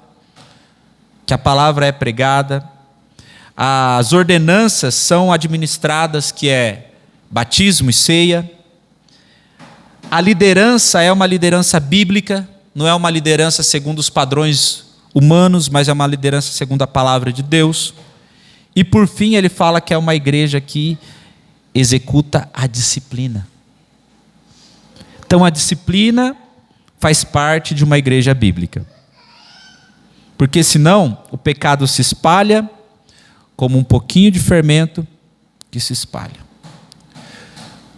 que a palavra é pregada. As ordenanças são administradas, que é batismo e ceia. A liderança é uma liderança bíblica, não é uma liderança segundo os padrões humanos, mas é uma liderança segundo a palavra de Deus. E por fim ele fala que é uma igreja que executa a disciplina. Então a disciplina faz parte de uma igreja bíblica. Porque senão o pecado se espalha como um pouquinho de fermento que se espalha.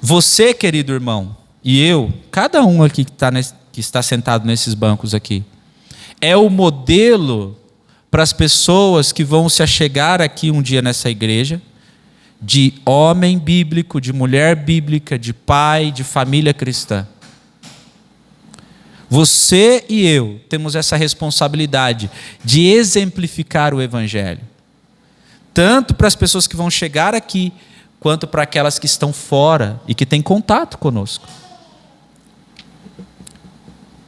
Você, querido irmão, e eu, cada um aqui que está sentado nesses bancos aqui, é o modelo para as pessoas que vão se achegar aqui um dia nessa igreja, de homem bíblico, de mulher bíblica, de pai, de família cristã. Você e eu temos essa responsabilidade de exemplificar o Evangelho, tanto para as pessoas que vão chegar aqui, quanto para aquelas que estão fora e que têm contato conosco.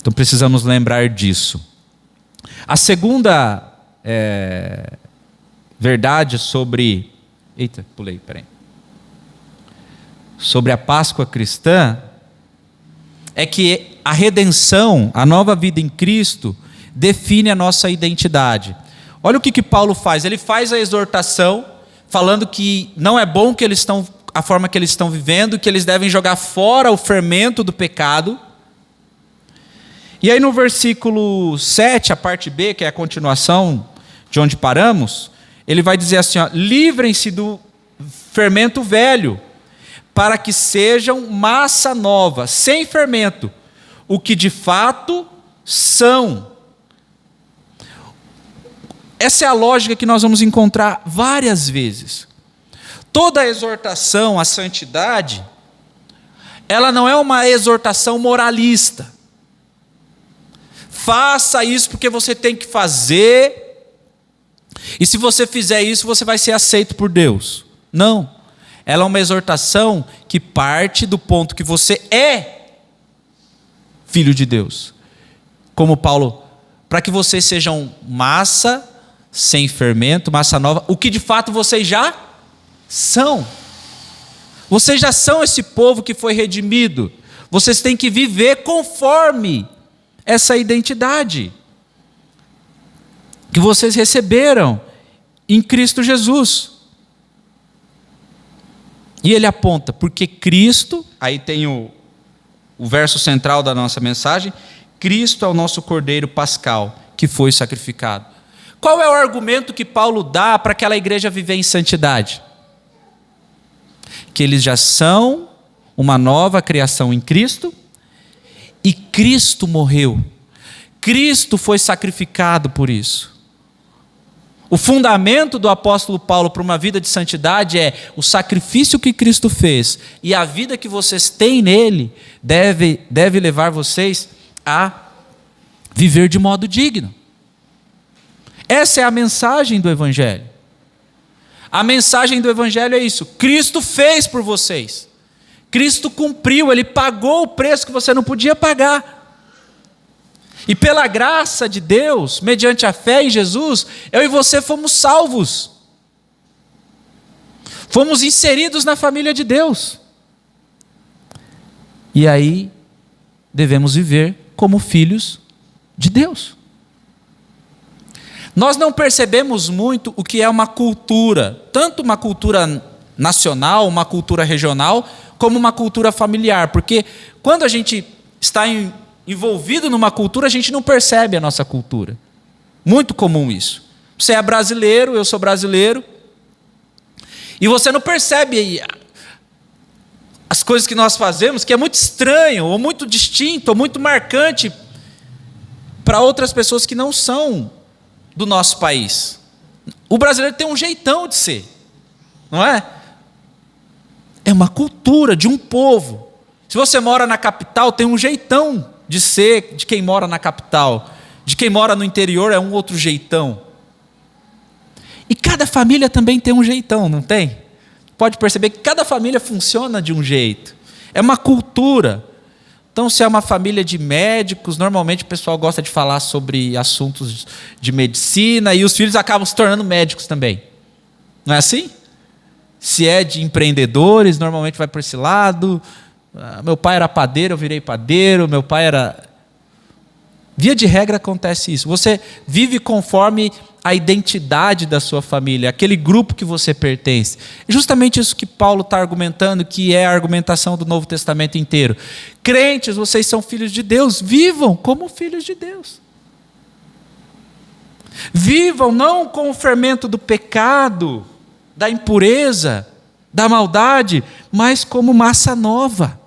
Então precisamos lembrar disso. A segunda verdade sobre... Eita, pulei, peraí. Sobre a Páscoa cristã, é que a redenção, a nova vida em Cristo, define a nossa identidade. Olha o que Paulo faz. Ele faz a exortação, falando que não é bom que a forma que eles estão vivendo, que eles devem jogar fora o fermento do pecado. E aí no versículo 7, a parte B, que é a continuação de onde paramos, ele vai dizer assim, ó, livrem-se do fermento velho, para que sejam massa nova, sem fermento, o que de fato são. Essa é a lógica que nós vamos encontrar várias vezes. Toda a exortação à santidade, ela não é uma exortação moralista. Faça isso porque você tem que fazer, e se você fizer isso, você vai ser aceito por Deus. Não. Ela é uma exortação que parte do ponto que você é filho de Deus. Como Paulo, para que vocês sejam massa sem fermento, massa nova, o que de fato vocês já são. Vocês já são esse povo que foi redimido. Vocês têm que viver conforme essa identidade que vocês receberam em Cristo Jesus. E ele aponta, porque Cristo, aí tem o verso central da nossa mensagem, Cristo é o nosso Cordeiro Pascal, que foi sacrificado. Qual é o argumento que Paulo dá para aquela igreja viver em santidade? Que eles já são uma nova criação em Cristo, e Cristo morreu. Cristo foi sacrificado por isso. O fundamento do apóstolo Paulo para uma vida de santidade é o sacrifício que Cristo fez, e a vida que vocês têm nele deve levar vocês a viver de modo digno. Essa é a mensagem do Evangelho. A mensagem do Evangelho é isso: Cristo fez por vocês, Cristo cumpriu, Ele pagou o preço que você não podia pagar. E pela graça de Deus, mediante a fé em Jesus, eu e você fomos salvos. Fomos inseridos na família de Deus. E aí devemos viver como filhos de Deus. Nós não percebemos muito o que é uma cultura, tanto uma cultura nacional, uma cultura regional, como uma cultura familiar, porque quando a gente está envolvido numa cultura, a gente não percebe a nossa cultura. Muito comum isso. Você é brasileiro, eu sou brasileiro, e você não percebe as coisas que nós fazemos, que é muito estranho, ou muito distinto, ou muito marcante para outras pessoas que não são do nosso país. O brasileiro tem um jeitão de ser, não é? É uma cultura de um povo. Se você mora na capital, tem um jeitão de ser de quem mora na capital. De quem mora no interior é um outro jeitão. E cada família também tem um jeitão, não tem? Pode perceber que cada família funciona de um jeito. É uma cultura. Então, se é uma família de médicos, normalmente o pessoal gosta de falar sobre assuntos de medicina e os filhos acabam se tornando médicos também. Não é assim? Se é de empreendedores, normalmente vai por esse lado. Meu pai era padeiro, eu virei padeiro. Meu pai era... Via de regra acontece isso. Você vive conforme a identidade da sua família, aquele grupo que você pertence. É justamente isso que Paulo está argumentando, que é a argumentação do Novo Testamento inteiro. Crentes, vocês são filhos de Deus, vivam como filhos de Deus. Vivam não com o fermento do pecado, da impureza, da maldade, mas como massa nova,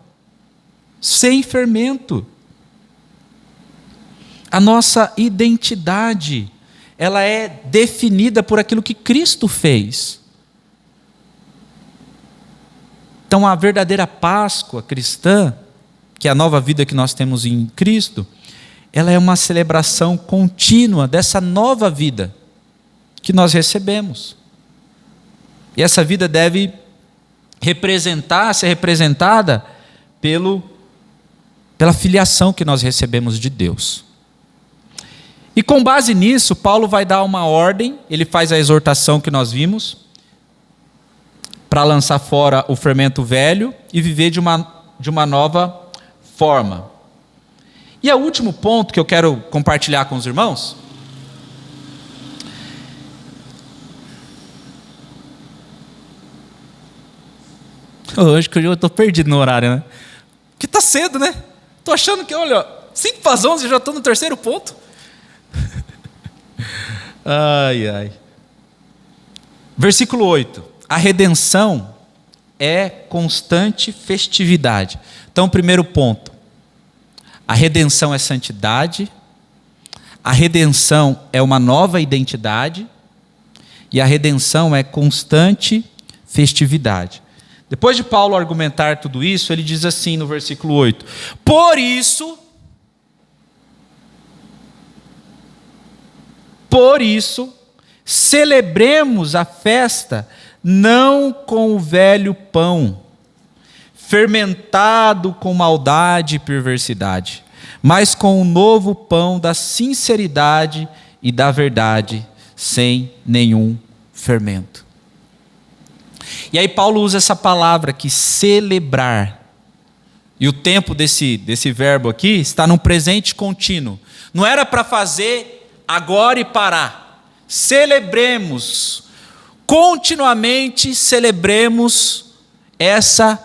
sem fermento. A nossa identidade, ela é definida por aquilo que Cristo fez. Então, a verdadeira Páscoa cristã, que é a nova vida que nós temos em Cristo, ela é uma celebração contínua dessa nova vida que nós recebemos. E essa vida deve ser representada pela filiação que nós recebemos de Deus. E com base nisso, Paulo vai dar uma ordem, ele faz a exortação que nós vimos, para lançar fora o fermento velho e viver de uma nova forma. E o último ponto que eu quero compartilhar com os irmãos, hoje que eu estou perdido no horário, né? Porque está cedo, né? Estou achando que, olha, 5:11 eu já estou no terceiro ponto. Ai, ai. Versículo 8. A redenção é constante festividade. Então, primeiro ponto. A redenção é santidade. A redenção é uma nova identidade. E a redenção é constante festividade. Depois de Paulo argumentar tudo isso, ele diz assim no versículo 8. Por isso, celebremos a festa não com o velho pão, fermentado com maldade e perversidade, mas com o novo pão da sinceridade e da verdade, sem nenhum fermento. E aí Paulo usa essa palavra aqui, celebrar. E o tempo desse verbo aqui está num presente contínuo. Não era para fazer agora e parar. Celebremos, continuamente celebremos essa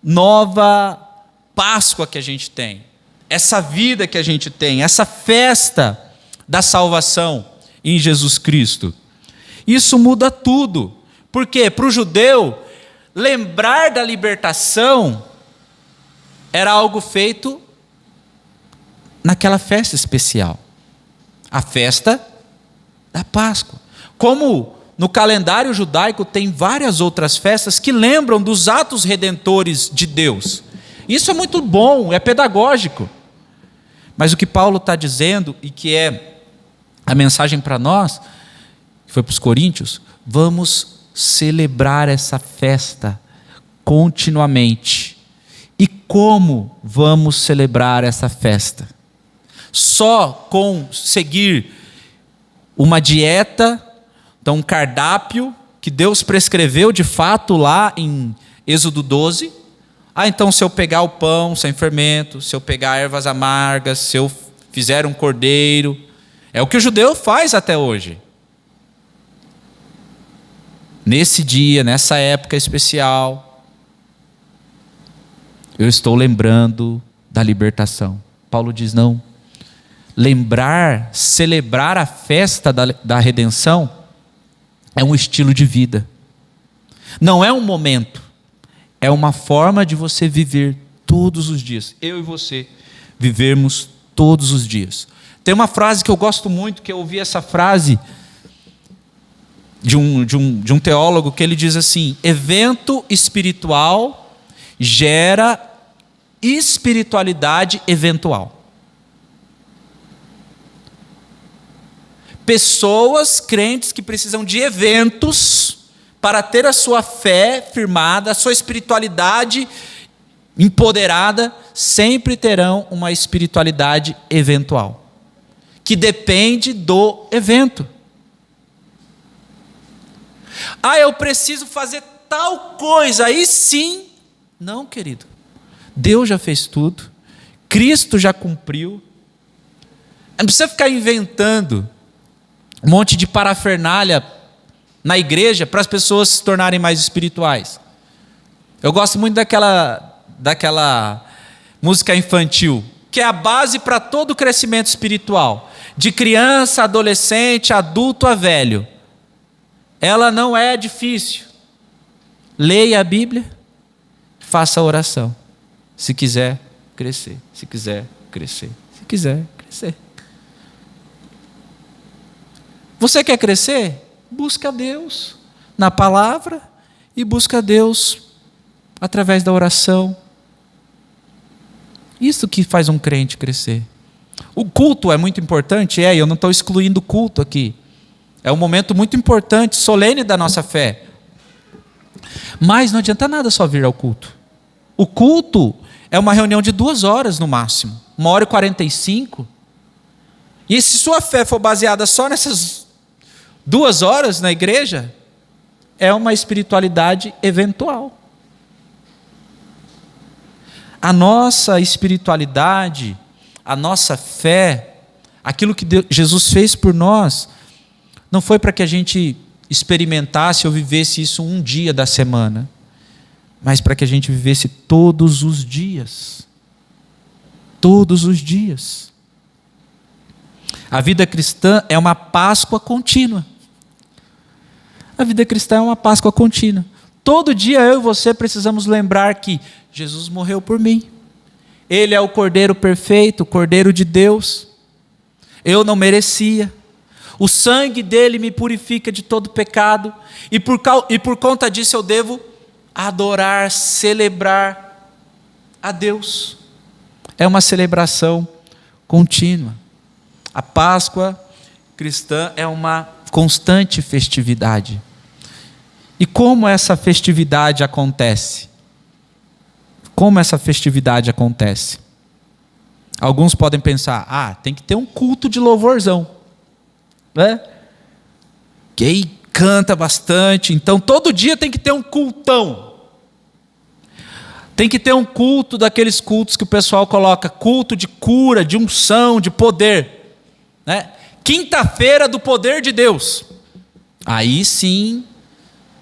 nova Páscoa que a gente tem, essa vida que a gente tem, essa festa da salvação em Jesus Cristo. Isso muda tudo. Por quê? Para o judeu, lembrar da libertação era algo feito naquela festa especial. A festa da Páscoa. Como no calendário judaico tem várias outras festas que lembram dos atos redentores de Deus. Isso é muito bom, é pedagógico. Mas o que Paulo está dizendo, e que é a mensagem para nós, que foi para os coríntios, vamos celebrar essa festa continuamente. E como vamos celebrar essa festa? Só com seguir uma dieta, então um cardápio que Deus prescreveu de fato lá em Êxodo 12, Então se eu pegar o pão sem fermento, se eu pegar ervas amargas, se eu fizer um cordeiro, é o que o judeu faz até hoje. Nesse dia, nessa época especial, eu estou lembrando da libertação. Paulo diz: não, lembrar, celebrar a festa da redenção é um estilo de vida, não é um momento, é uma forma de você viver todos os dias. Eu e você vivermos todos os dias. Tem uma frase que eu gosto muito, que eu ouvi essa frase de um teólogo, que ele diz assim: evento espiritual gera espiritualidade eventual. Pessoas crentes que precisam de eventos para ter a sua fé firmada, a sua espiritualidade empoderada, sempre terão uma espiritualidade eventual, que depende do evento. Eu preciso fazer tal coisa, aí sim. Não, querido. Deus já fez tudo. Cristo já cumpriu. Não precisa ficar inventando um monte de parafernália na igreja para as pessoas se tornarem mais espirituais. Eu gosto muito daquela música infantil, que é a base para todo o crescimento espiritual, de criança, adolescente, adulto a velho. Ela não é difícil. Leia a Bíblia, faça a oração, se quiser crescer, se quiser crescer, se quiser crescer. Você quer crescer? Busca Deus na palavra e busca Deus através da oração. Isso que faz um crente crescer. O culto é muito importante, e eu não estou excluindo o culto aqui. É um momento muito importante, solene da nossa fé. Mas não adianta nada só vir ao culto. O culto é uma reunião de 2 horas no máximo, 1h45. E se sua fé for baseada só nessas 2 horas na igreja, é uma espiritualidade eventual. A nossa espiritualidade, a nossa fé, aquilo que Jesus fez por nós, não foi para que a gente experimentasse ou vivesse isso um dia da semana, mas para que a gente vivesse todos os dias. Todos os dias. A vida cristã é uma Páscoa contínua. A vida cristã é uma Páscoa contínua. Todo dia eu e você precisamos lembrar que Jesus morreu por mim. Ele é o Cordeiro perfeito, o Cordeiro de Deus. Eu não merecia. O sangue dele me purifica de todo pecado. E por conta disso eu devo adorar, celebrar a Deus. É uma celebração contínua. A Páscoa cristã é uma constante festividade. E como essa festividade acontece? Como essa festividade acontece? Alguns podem pensar: tem que ter um culto de louvorzão, né? Que aí canta bastante, então todo dia tem que ter um cultão. Tem que ter um culto daqueles cultos que o pessoal coloca, culto de cura, de unção, de poder, né? Quinta-feira do poder de Deus. Aí sim,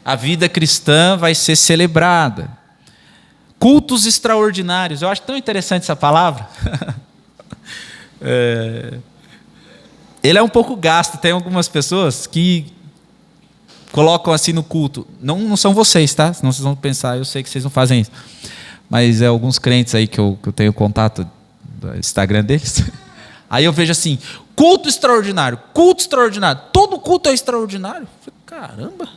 a vida cristã vai ser celebrada. Cultos extraordinários. Eu acho tão interessante essa palavra. Ele é um pouco gasto. Tem algumas pessoas que colocam assim no culto. Não são vocês, tá? Senão vocês vão pensar, eu sei que vocês não fazem isso. Mas alguns crentes aí que eu tenho contato do Instagram deles. Aí eu vejo assim: culto extraordinário, culto extraordinário. Todo culto é extraordinário. Caramba,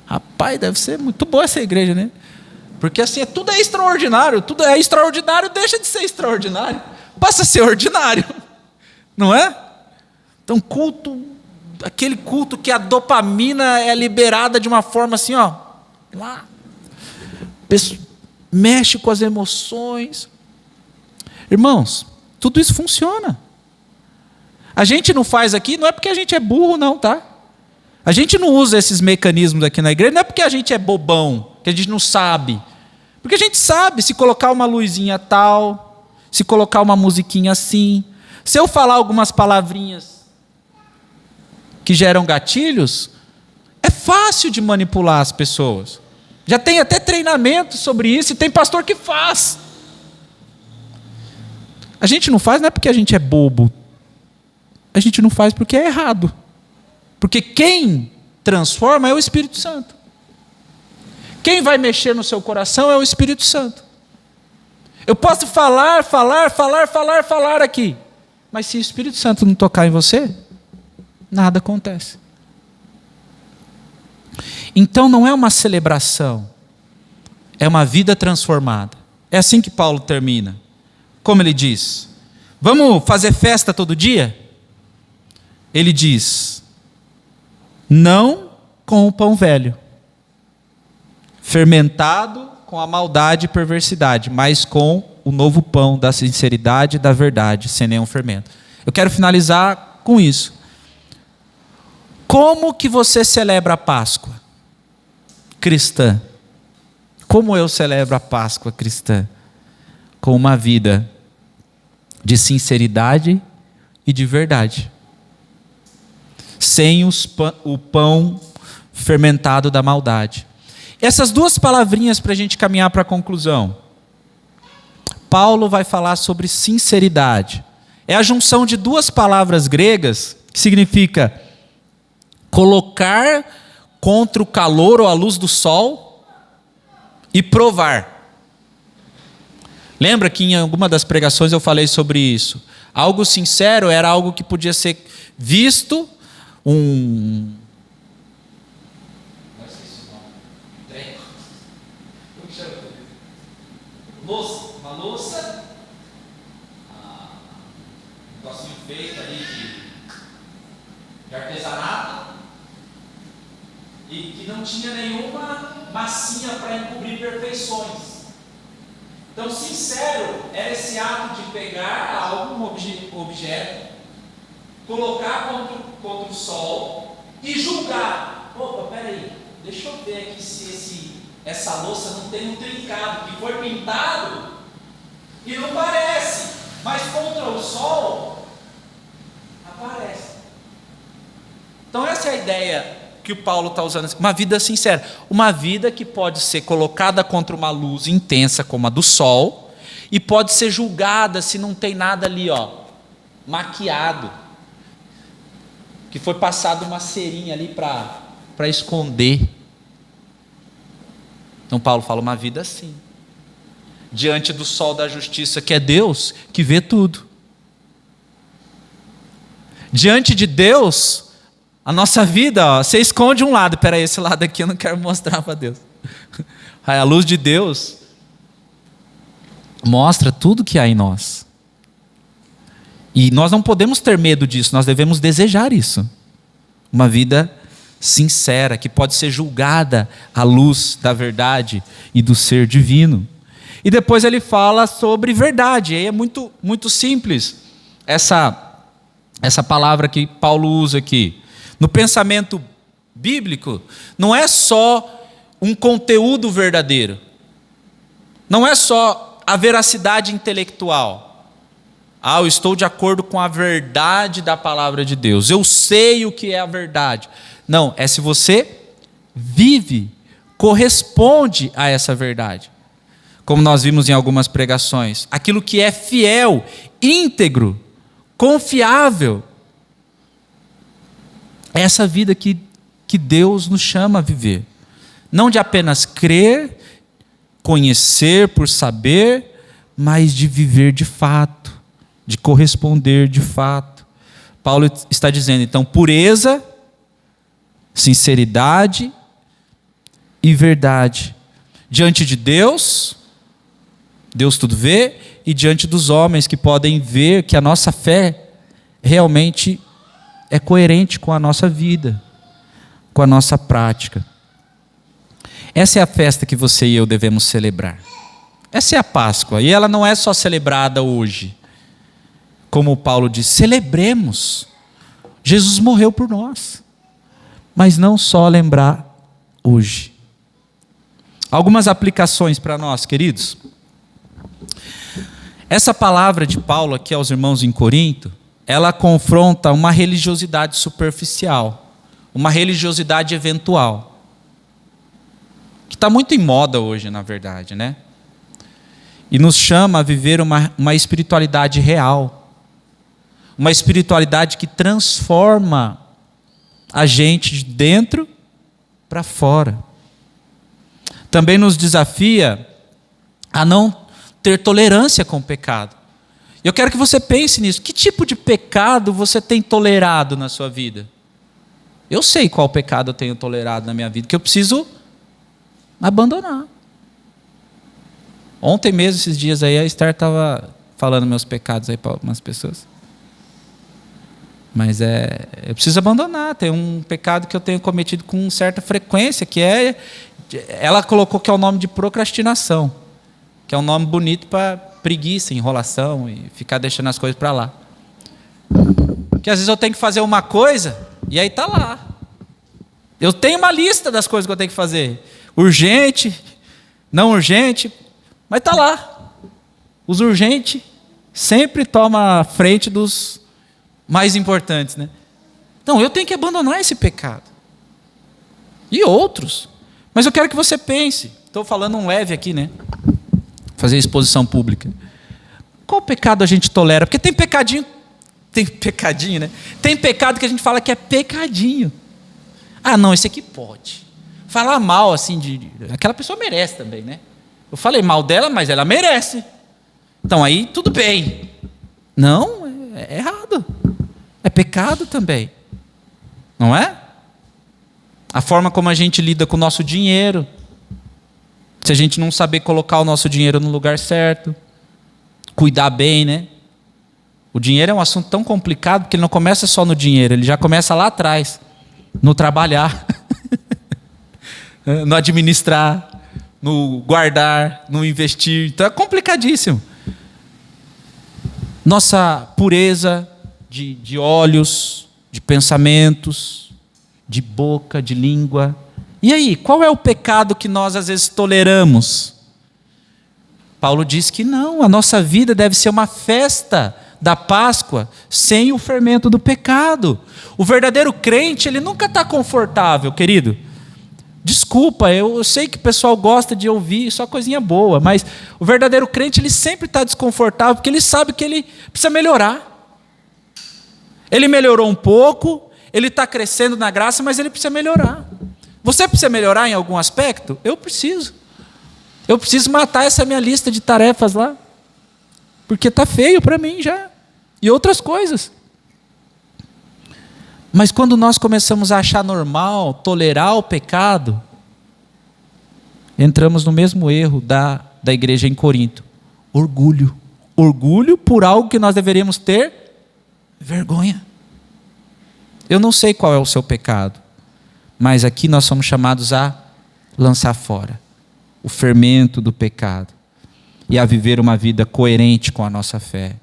rapaz, deve ser muito boa essa igreja, né? Porque assim, tudo é extraordinário. Tudo é extraordinário, deixa de ser extraordinário. Passa a ser ordinário. Não é? Então culto, aquele culto que a dopamina é liberada de uma forma assim, lá. Mexe com as emoções. Irmãos, tudo isso funciona. A gente não faz aqui, não é porque a gente é burro não, tá? A gente não usa esses mecanismos aqui na igreja, não é porque a gente é bobão, que a gente não sabe. Porque a gente sabe, se colocar uma luzinha tal, se colocar uma musiquinha assim, se eu falar algumas palavrinhas que geram gatilhos, é fácil de manipular as pessoas. Já tem até treinamento sobre isso e tem pastor que faz. A gente não faz não é porque a gente é bobo. A gente não faz porque é errado. Porque quem transforma é o Espírito Santo. Quem vai mexer no seu coração é o Espírito Santo. Eu posso falar aqui, mas se o Espírito Santo não tocar em você, nada acontece. Então não é uma celebração, é uma vida transformada. É assim que Paulo termina. Como ele diz? Vamos fazer festa todo dia? Ele diz: não com o pão velho, fermentado com a maldade e perversidade, mas com o novo pão da sinceridade e da verdade, sem nenhum fermento. Eu quero finalizar com isso. Como que você celebra a Páscoa cristã? Como eu celebro a Páscoa cristã? Com uma vida de sinceridade e de verdade. Sem o pão fermentado da maldade. Essas duas palavrinhas para a gente caminhar para a conclusão. Paulo vai falar sobre sinceridade. É a junção de duas palavras gregas que significa colocar contra o calor ou a luz do sol e provar. Lembra que em alguma das pregações eu falei sobre isso? Algo sincero era algo que podia ser visto, uma louça, um negocinho feito ali de artesanato, e que não tinha nenhuma massinha para encobrir perfeições. Então, sincero era esse ato de pegar algum objeto, colocar contra o sol e julgar. Opa, peraí, deixa eu ver aqui se essa louça não tem um trincado, que foi pintado e não parece, mas contra o sol aparece. Então essa é a ideia que o Paulo está usando, uma vida sincera, uma vida que pode ser colocada contra uma luz intensa como a do sol e pode ser julgada se não tem nada ali, maquiado, que foi passado uma cerinha ali para esconder. Então Paulo fala uma vida assim, diante do sol da justiça, que é Deus, que vê tudo. Diante de Deus, a nossa vida, você esconde um lado, peraí, esse lado aqui eu não quero mostrar para Deus. Aí a luz de Deus mostra tudo que há em nós. E nós não podemos ter medo disso, nós devemos desejar isso. Uma vida sincera, que pode ser julgada à luz da verdade e do ser divino. E depois ele fala sobre verdade, aí é muito, muito simples essa palavra que Paulo usa aqui. No pensamento bíblico, não é só um conteúdo verdadeiro, não é só a veracidade intelectual. Eu estou de acordo com a verdade da palavra de Deus, eu sei o que é a verdade. Não, é se você vive, corresponde a essa verdade. Como nós vimos em algumas pregações, aquilo que é fiel, íntegro, confiável. É essa vida que Deus nos chama a viver. Não de apenas crer, conhecer por saber, mas de viver de fato, de corresponder de fato. Paulo está dizendo, então, pureza, sinceridade e verdade. Diante de Deus, Deus tudo vê, e diante dos homens que podem ver que a nossa fé realmente é coerente com a nossa vida, com a nossa prática. Essa é a festa que você e eu devemos celebrar. Essa é a Páscoa, e ela não é só celebrada hoje. Como Paulo diz, celebremos. Jesus morreu por nós. Mas não só lembrar hoje. Algumas aplicações para nós, queridos. Essa palavra de Paulo aqui aos irmãos em Corinto, ela confronta uma religiosidade superficial, uma religiosidade eventual, que está muito em moda hoje, na verdade, né? E nos chama a viver uma espiritualidade real, uma espiritualidade que transforma a gente de dentro para fora. Também nos desafia a não ter tolerância com o pecado. Eu quero que você pense nisso. Que tipo de pecado você tem tolerado na sua vida? Eu sei qual pecado eu tenho tolerado na minha vida, que eu preciso abandonar. Ontem mesmo, esses dias aí, a Esther estava falando meus pecados aí para algumas pessoas. Mas eu preciso abandonar. Tem um pecado que eu tenho cometido com certa frequência, que ela colocou que é o nome de procrastinação, que é um nome bonito para preguiça, enrolação e ficar deixando as coisas para lá. Porque às vezes eu tenho que fazer uma coisa e aí está lá. Eu tenho uma lista das coisas que eu tenho que fazer. Urgente, não urgente, mas está lá. Os urgentes sempre tomam a frente dos mais importantes, né? Então eu tenho que abandonar esse pecado. E outros. Mas eu quero que você pense. Estou falando um leve aqui, né? Fazer exposição pública. Qual pecado a gente tolera? Porque tem pecadinho, né? Tem pecado que a gente fala que é pecadinho. Ah, não, esse aqui pode. Falar mal assim aquela pessoa merece também, né? Eu falei mal dela, mas ela merece. Então aí tudo bem. Não, é errado. É pecado também. Não é? A forma como a gente lida com o nosso dinheiro. Se a gente não saber colocar o nosso dinheiro no lugar certo, cuidar bem, né? O dinheiro é um assunto tão complicado que ele não começa só no dinheiro, ele já começa lá atrás, no trabalhar, no administrar, no guardar, no investir. Então é complicadíssimo. Nossa pureza de olhos, de pensamentos, de boca, de língua. E aí, qual é o pecado que nós às vezes toleramos? Paulo diz que não, a nossa vida deve ser uma festa da Páscoa sem o fermento do pecado. O verdadeiro crente, ele nunca está confortável, querido. Desculpa, eu sei que o pessoal gosta de ouvir só coisinha boa, mas o verdadeiro crente, ele sempre está desconfortável, porque ele sabe que ele precisa melhorar. Ele melhorou um pouco, ele está crescendo na graça, mas ele precisa melhorar. Você precisa melhorar em algum aspecto? Eu preciso. Eu preciso matar essa minha lista de tarefas lá. Porque está feio para mim já. E outras coisas. Mas quando nós começamos a achar normal, tolerar o pecado, entramos no mesmo erro da igreja em Corinto. Orgulho. Orgulho por algo que nós deveríamos ter vergonha. Eu não sei qual é o seu pecado. Mas aqui nós somos chamados a lançar fora o fermento do pecado e a viver uma vida coerente com a nossa fé.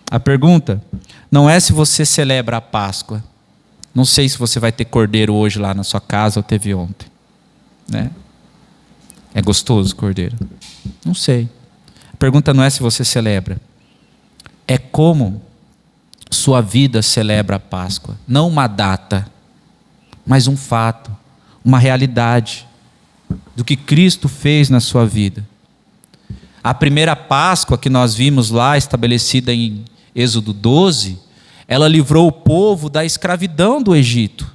A pergunta não é se você celebra a Páscoa. Não sei se você vai ter cordeiro hoje lá na sua casa ou teve ontem, né? É gostoso o cordeiro? Não sei. A pergunta não é se você celebra. É como sua vida celebra a Páscoa. Não uma data, mas um fato, uma realidade do que Cristo fez na sua vida. A primeira Páscoa que nós vimos lá, estabelecida em Êxodo 12, ela livrou o povo da escravidão do Egito.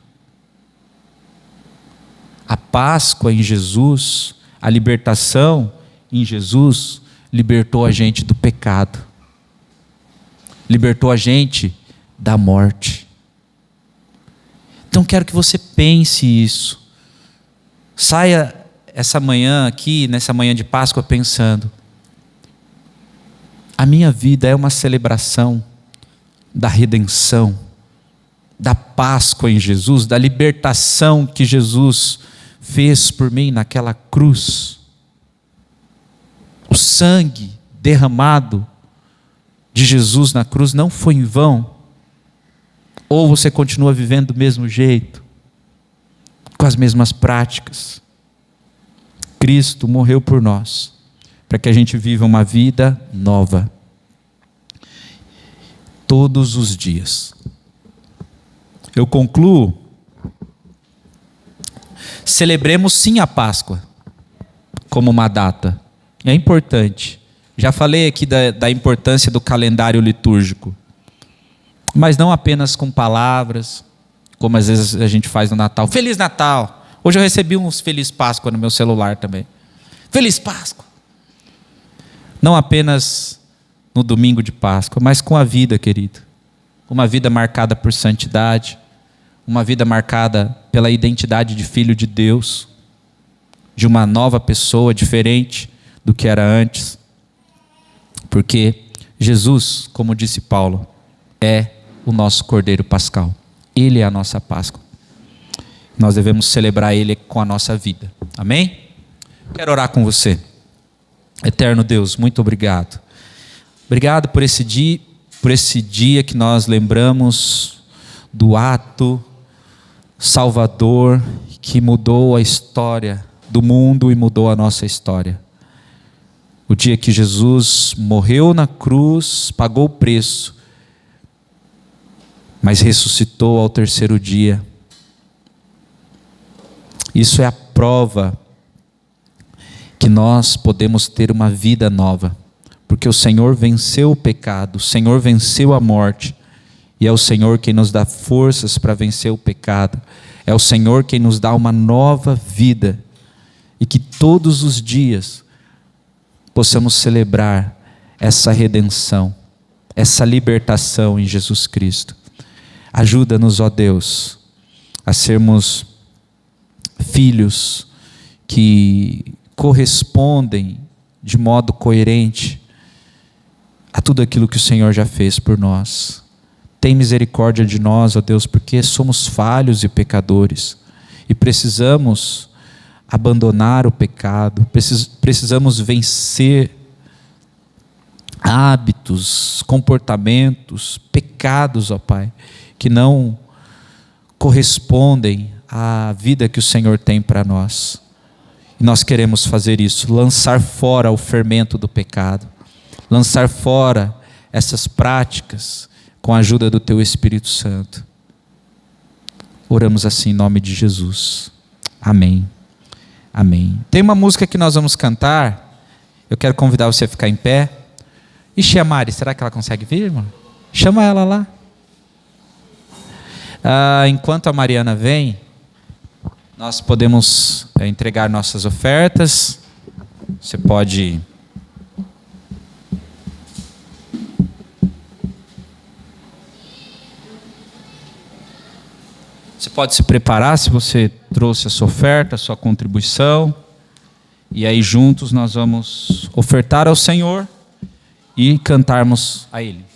A Páscoa em Jesus, a libertação em Jesus, libertou a gente do pecado. Libertou a gente da morte. Então quero que você pense isso. Saia essa manhã aqui, nessa manhã de Páscoa, pensando: a minha vida é uma celebração da redenção, da Páscoa em Jesus, da libertação que Jesus fez por mim naquela cruz. O sangue derramado de Jesus na cruz não foi em vão. Ou você continua vivendo do mesmo jeito, com as mesmas práticas, Cristo morreu por nós, para que a gente viva uma vida nova, todos os dias. Eu concluo, celebremos sim a Páscoa, como uma data, é importante. Já falei aqui da importância do calendário litúrgico, mas não apenas com palavras, como às vezes a gente faz no Natal. Feliz Natal! Hoje eu recebi uns Feliz Páscoa no meu celular também. Feliz Páscoa! Não apenas no domingo de Páscoa, mas com a vida, querido. Uma vida marcada por santidade, uma vida marcada pela identidade de filho de Deus, de uma nova pessoa, diferente do que era antes. Porque Jesus, como disse Paulo, é o nosso Cordeiro Pascal. Ele é a nossa Páscoa. Nós devemos celebrar Ele com a nossa vida. Amém? Quero orar com você. Eterno Deus, muito obrigado. Obrigado por esse dia que nós lembramos do ato salvador que mudou a história do mundo e mudou a nossa história. O dia que Jesus morreu na cruz, pagou o preço, mas ressuscitou ao terceiro dia. Isso é a prova que nós podemos ter uma vida nova, porque o Senhor venceu o pecado, o Senhor venceu a morte, e é o Senhor quem nos dá forças para vencer o pecado, é o Senhor quem nos dá uma nova vida, e que todos os dias possamos celebrar essa redenção, essa libertação em Jesus Cristo. Ajuda-nos, ó Deus, a sermos filhos que correspondem de modo coerente a tudo aquilo que o Senhor já fez por nós. Tem misericórdia de nós, ó Deus, porque somos falhos e pecadores e precisamos abandonar o pecado, precisamos vencer hábitos, comportamentos, pecados, ó Pai, que não correspondem à vida que o Senhor tem para nós. E nós queremos fazer isso, lançar fora o fermento do pecado, lançar fora essas práticas com a ajuda do Teu Espírito Santo. Oramos assim em nome de Jesus. Amém. Amém. Tem uma música que nós vamos cantar. Eu quero convidar você a ficar em pé. Ixi, a Mari, será que ela consegue vir, irmão? Chama ela lá. Enquanto a Mariana vem, nós podemos entregar nossas ofertas. Você pode se preparar se você trouxe a sua oferta, a sua contribuição. E aí juntos nós vamos ofertar ao Senhor e cantarmos a Ele.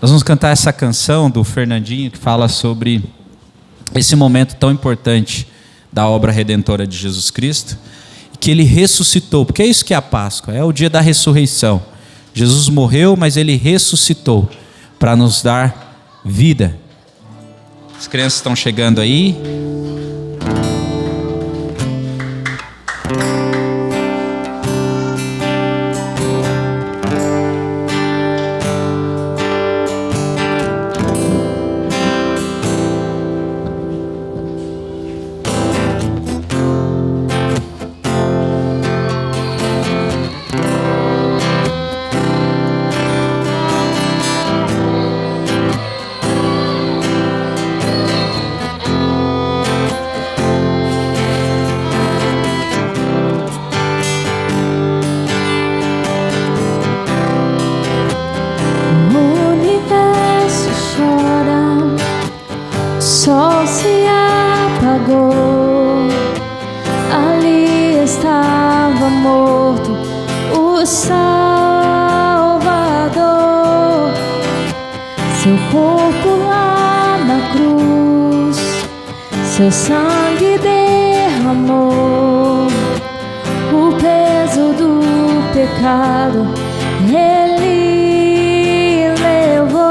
Nós vamos cantar essa canção do Fernandinho que fala sobre esse momento tão importante da obra redentora de Jesus Cristo, que Ele ressuscitou, porque é isso que é a Páscoa, é o dia da ressurreição. Jesus morreu, mas Ele ressuscitou para nos dar vida. As crianças estão chegando aí. seu corpo lá na cruz, seu sangue derramou, o peso do pecado Ele levou.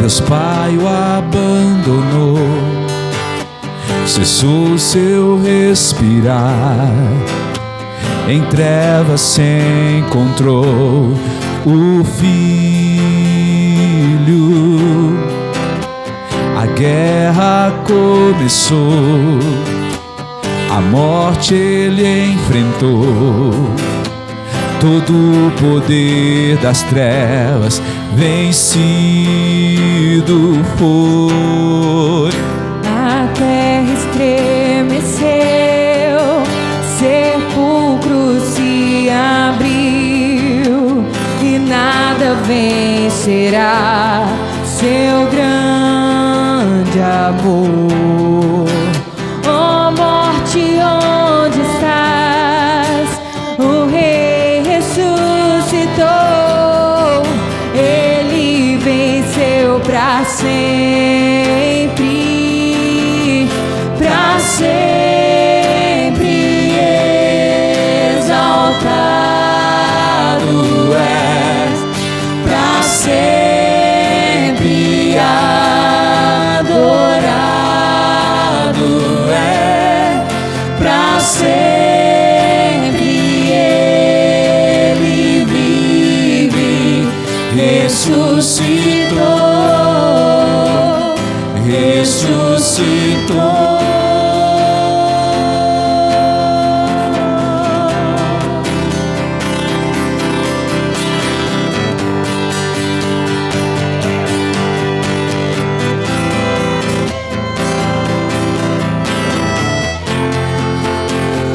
Deus Pai o abandonou, cessou seu respirar, em trevas se encontrou o Filho. A guerra começou, a morte ele enfrentou, todo o poder das trevas vencido foi. A terra estremeceu, sepulcro se abriu, e nada vencerá seu grande amor. Oh morte, onde estás? O Rei ressuscitou, Ele venceu para sempre, para sempre exaltado és, para sempre adorado é, para sempre Ele vive, ressuscitou, ressuscitou.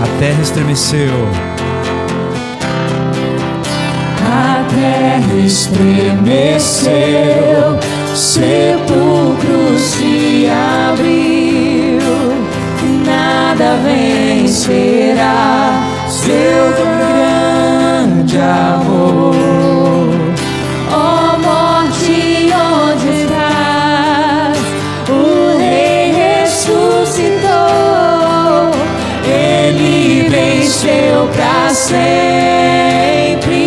A terra estremeceu, A terra estremeceu, sepulcro se abriu, nada vencerá seu grande amor. Ó morte, onde estás? O Rei ressuscitou, Ele venceu para sempre,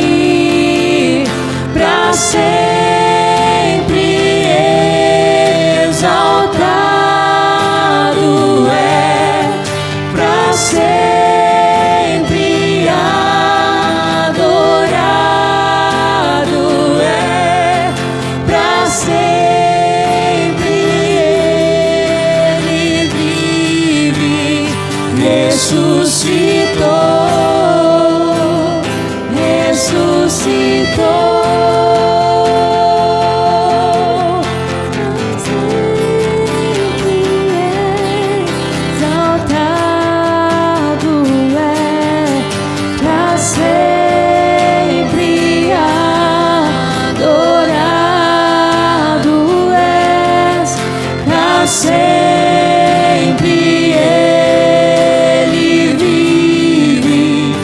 para sempre exaltado é, para sempre adorado é, para sempre Ele vive, ressuscitou, ressuscitou. Exaltado é, para sempre adorado és, para sempre Ele vive,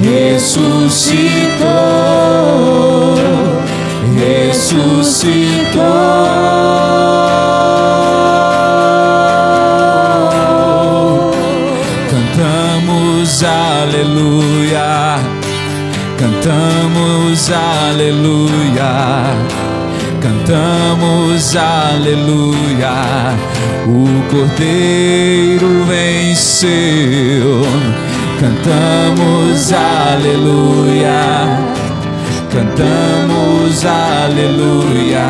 ressuscitou, ressuscitou. Cantamos aleluia, cantamos aleluia, cantamos aleluia. O Cordeiro venceu. Cantamos aleluia, cantamos aleluia,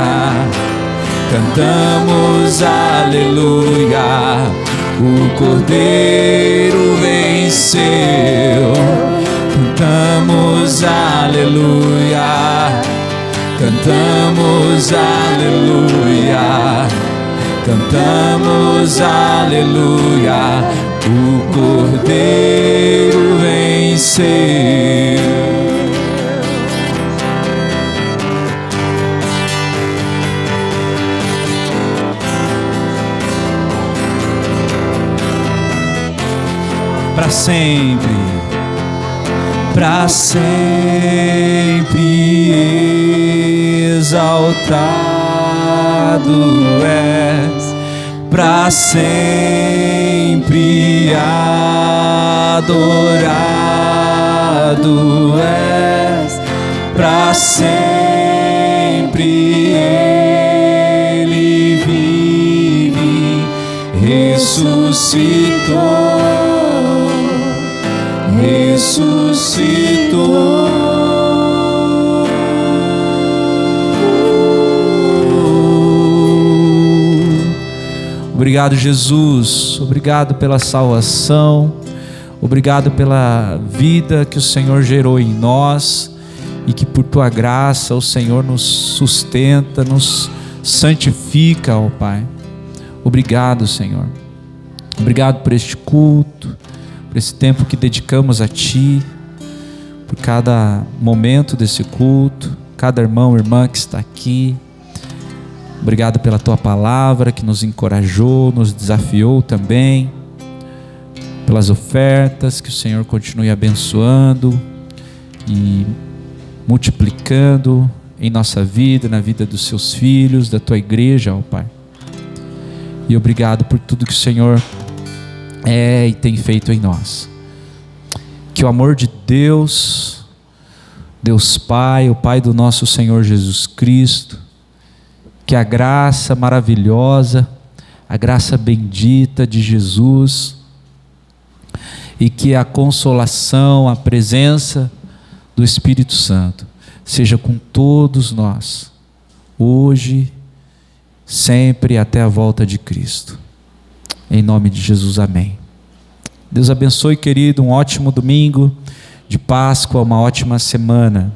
cantamos aleluia. O Cordeiro venceu. Cantamos aleluia, cantamos aleluia, cantamos aleluia. O Cordeiro venceu. sempre, para sempre exaltado és, para sempre adorado és, para sempre Ele vive, ressuscitou, ressuscitou. Obrigado, Jesus. Obrigado pela salvação. Obrigado pela vida que o Senhor gerou em nós e que por Tua graça o Senhor nos sustenta, nos santifica, ó Pai. Obrigado, Senhor. Obrigado por este culto, por esse tempo que dedicamos a Ti, por cada momento desse culto, cada irmão e irmã que está aqui. Obrigado pela Tua palavra que nos encorajou, nos desafiou também, pelas ofertas, que o Senhor continue abençoando e multiplicando em nossa vida, na vida dos Seus filhos, da Tua igreja, ó Pai. E obrigado por tudo que o Senhor é e tem feito em nós. Que o amor de Deus, Deus Pai, o Pai do nosso Senhor Jesus Cristo, que a graça maravilhosa, a graça bendita de Jesus, e que a consolação, a presença do Espírito Santo seja com todos nós, hoje, sempre, até a volta de Cristo. Em nome de Jesus, amém. Deus abençoe, querido, um ótimo domingo de Páscoa, uma ótima semana.